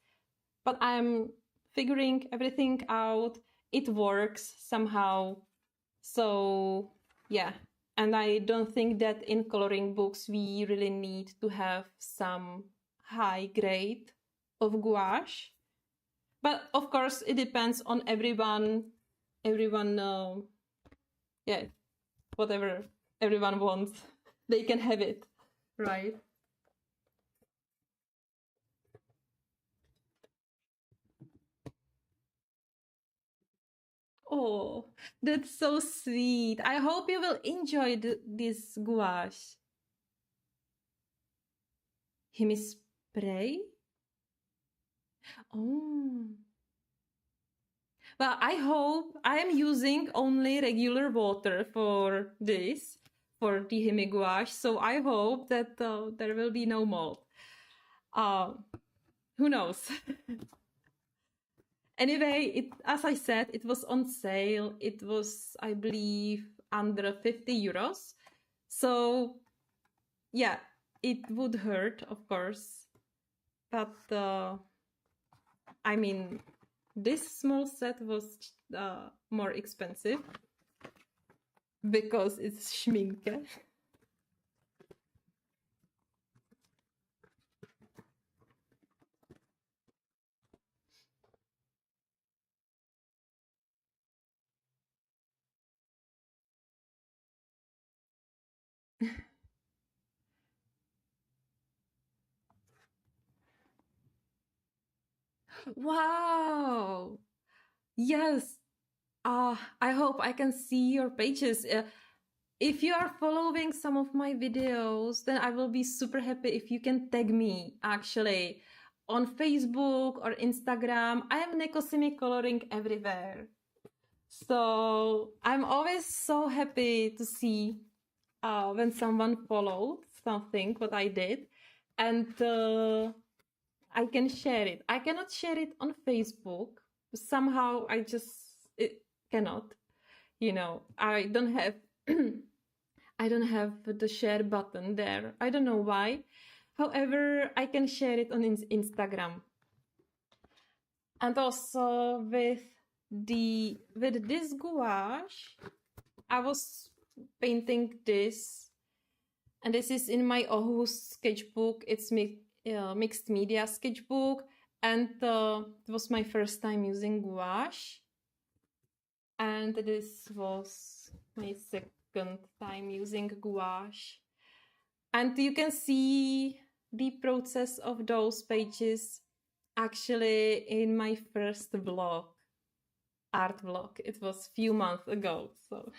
but I'm figuring everything out. It works somehow. So yeah, and I don't think that in coloring books we really need to have some high grade of gouache. But of course, it depends on everyone. Yeah, whatever everyone wants, they can have it, right? Oh, that's so sweet. I hope you will enjoy this gouache. Himi spray? Oh. Well, I hope I am using only regular water for this, for the Simi gouache. So I hope that there will be no mold. Who knows? Anyway, as I said, it was on sale. It was, I believe, under 50 euros. So yeah, it would hurt, of course. But I mean, this small set was more expensive because it's schminke. Wow! Yes! I hope I can see your pages. If you are following some of my videos, then I will be super happy if you can tag me, actually. On Facebook or Instagram, I am Neko Simi coloring everywhere. So I'm always so happy to see when someone followed something, what I did. And I can share it. I cannot share it on Facebook. Somehow it cannot. You know, I don't have I don't have the share button there. I don't know why. However, I can share it on Instagram. And also with this gouache, I was painting this, and this is in my Aarhus sketchbook. It's mixed media sketchbook, and it was my first time using gouache. And this was my second time using gouache. And you can see the process of those pages actually in my first vlog, art vlog. It was a few months ago, so.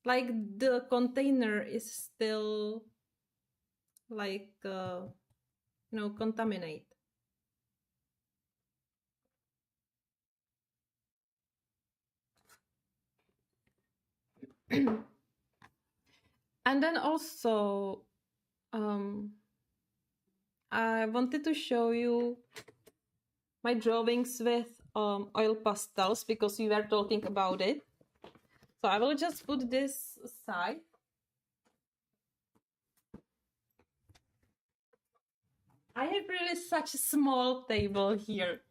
Like the container is still like contaminate. And then also I wanted to show you my drawings with oil pastels because we were talking about it. So I will just put this aside. I have really such a small table here.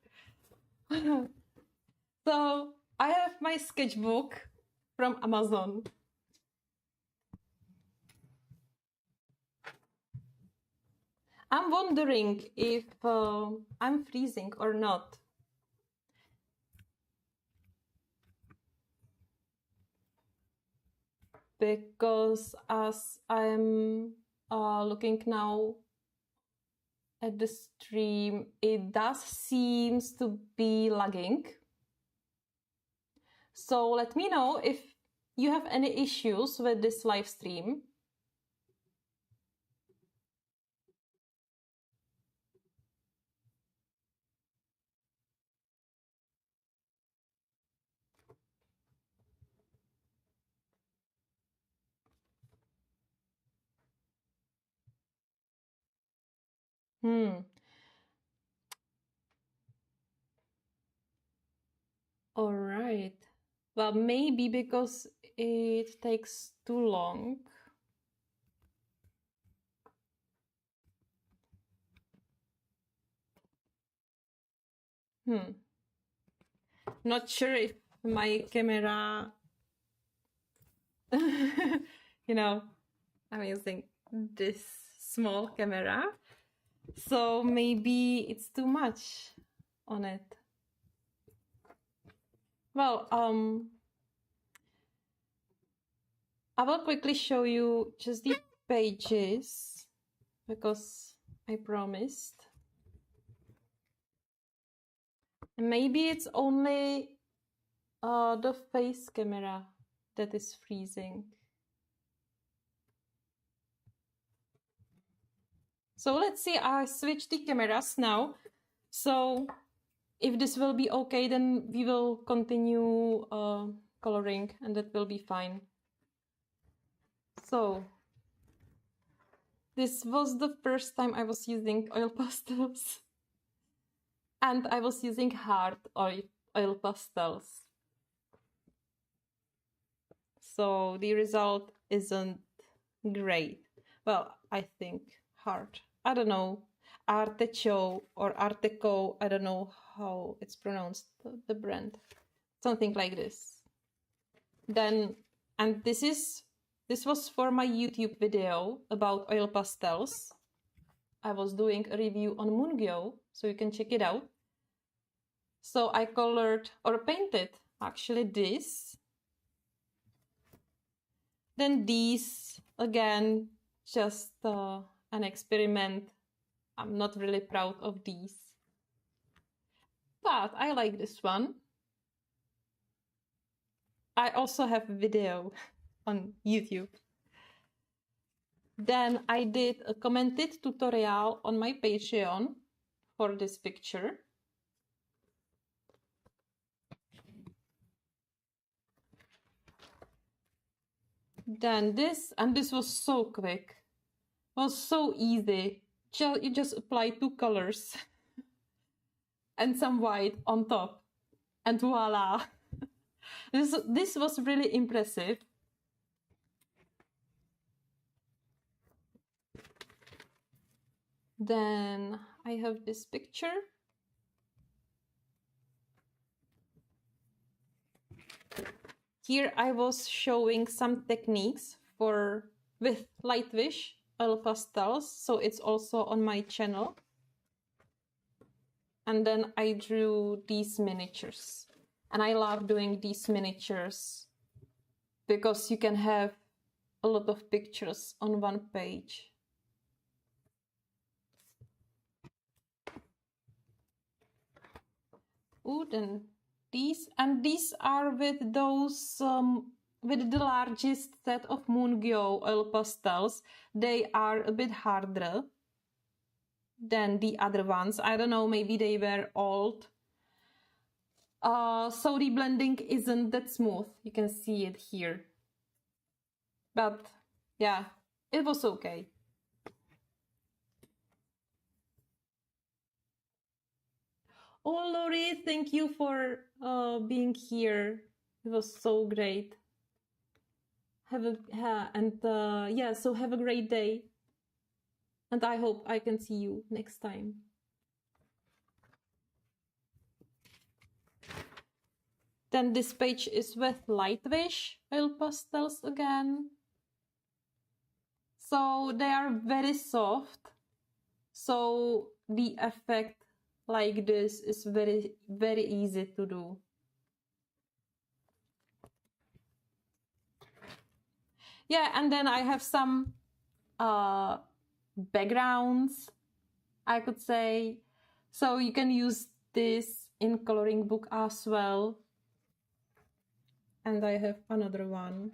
So I have my sketchbook from Amazon. I'm wondering if I'm freezing or not. Because as I'm looking now at the stream, it does seems to be lagging. So let me know if you have any issues with this live stream. All right. Well, maybe because it takes too long. Not sure if my camera, I'm using this small camera, so maybe it's too much on it. Well, I will quickly show you just the pages because I promised. Maybe it's only the face camera that is freezing. So let's see, I switch the cameras now. So if this will be okay, then we will continue coloring and that will be fine. So this was the first time I was using oil pastels. And I was using hard oil pastels. So the result isn't great. Well, I think hard. I don't know. Artecho or Arteco, I don't know how it's pronounced, the brand. Something like this. Then, and this was for my YouTube video about oil pastels. I was doing a review on Mungyo, so you can check it out. So I colored or painted actually this. Then these, again, just an experiment. I'm not really proud of these. but I like this one. I also have a video on YouTube. Then I did a commented tutorial on my Patreon for this picture. Then this, and this was so quick. It was so easy. You just apply 2 colors and some white on top, and voila. This was really impressive. Then I have this picture. Here I was showing some techniques with Lightwish oil pastels, so it's also on my channel. And then I drew these miniatures. And I love doing these miniatures because you can have a lot of pictures on one page. Ooh, then these are with those with the largest set of Moongyo oil pastels. They are a bit harder than the other ones. I don't know, maybe they were old. So the blending isn't that smooth. You can see it here. But yeah, it was okay. Oh, Lori, thank you for being here. It was so great. Yeah, so have a great day. And I hope I can see you next time. Then this page is with Lightwish oil pastels again. So they are very soft. So the effect like this is very, very easy to do. Yeah, and then I have some backgrounds, I could say. So you can use this in coloring book as well. And I have another one.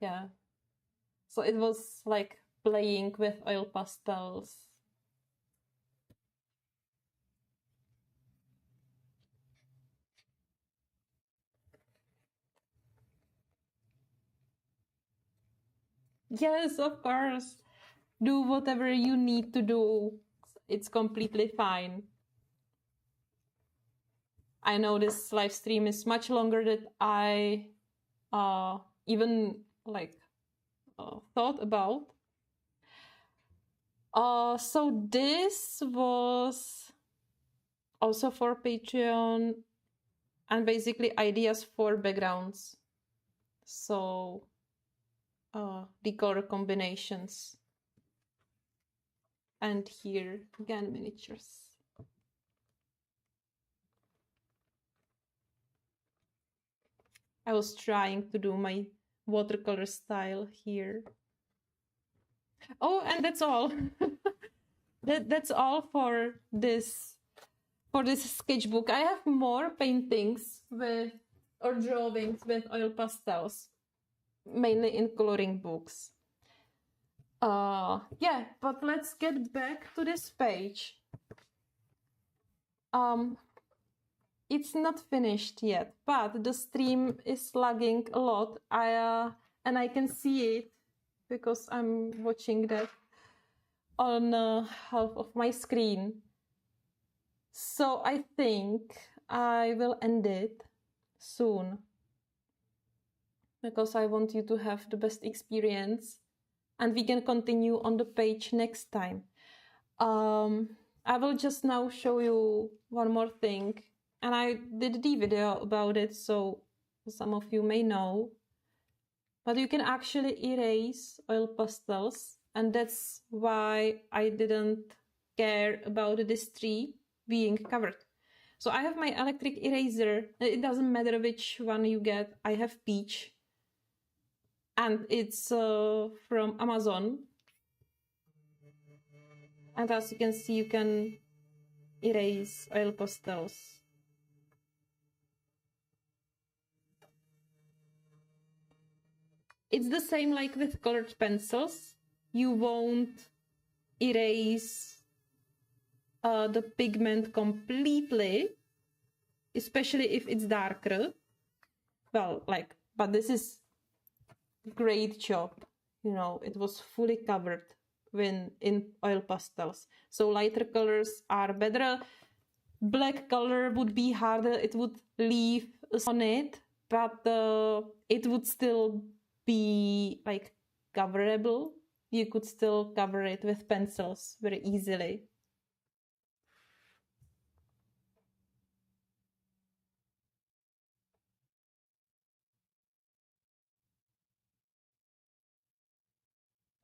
Yeah. So it was like playing with oil pastels. Yes, of course. Do whatever you need to do. It's completely fine. I know this live stream is much longer than I even like thought about. So this was also for Patreon and basically ideas for backgrounds. So the color combinations. And here again, miniatures. I was trying to do my watercolor style here. Oh, and that's all. That's all for this sketchbook. I have more paintings or drawings with oil pastels, mainly in coloring books. Yeah, but let's get back to this page. It's not finished yet, but the stream is lagging a lot. And I can see it because I'm watching that on half of my screen. So I think I will end it soon because I want you to have the best experience, and we can continue on the page next time. I will just now show you one more thing, and I did the video about it, so some of you may know, but you can actually erase oil pastels, and that's why I didn't care about this tree being covered. So I have my electric eraser. It doesn't matter which one you get. I have peach, and it's from Amazon. And as you can see, you can Eriy's oil pastels. It's the same like with colored pencils. You won't erase the pigment completely, especially if it's darker. Well, like, but this is great job. You know, it was fully covered when in oil pastels. So lighter colors are better. Black color would be harder. It would leave on it, but it would still be like coverable. You could still cover it with pencils very easily.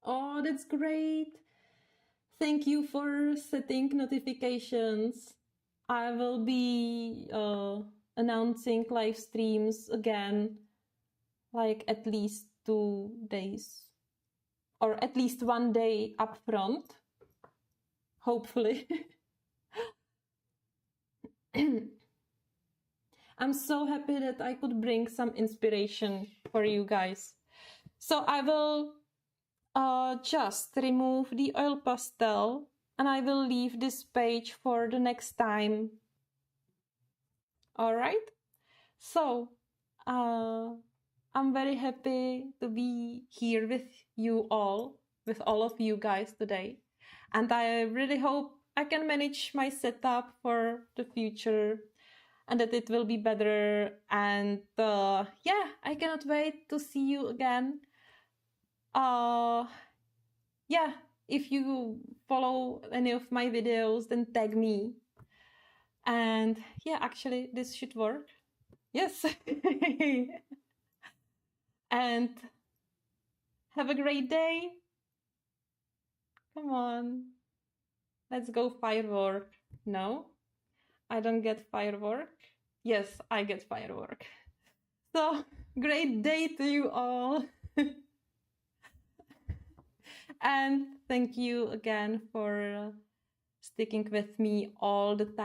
Oh, that's great. Thank you for setting notifications. I will be announcing live streams again, like at least 2 days, or at least 1 day upfront, hopefully. I'm so happy that I could bring some inspiration for you guys. So I will just remove the oil pastel and I will leave this page for the next time. All right. So I'm very happy to be here with you all, with all of you guys today. And I really hope I can manage my setup for the future and that it will be better. And yeah, I cannot wait to see you again. Yeah, if you follow any of my videos, then tag me. And yeah, actually, this should work. Yes. And have a great day. Come on. Let's go firework. No, I don't get firework. Yes, I get firework. So, great day to you all. And thank you again for sticking with me all the time.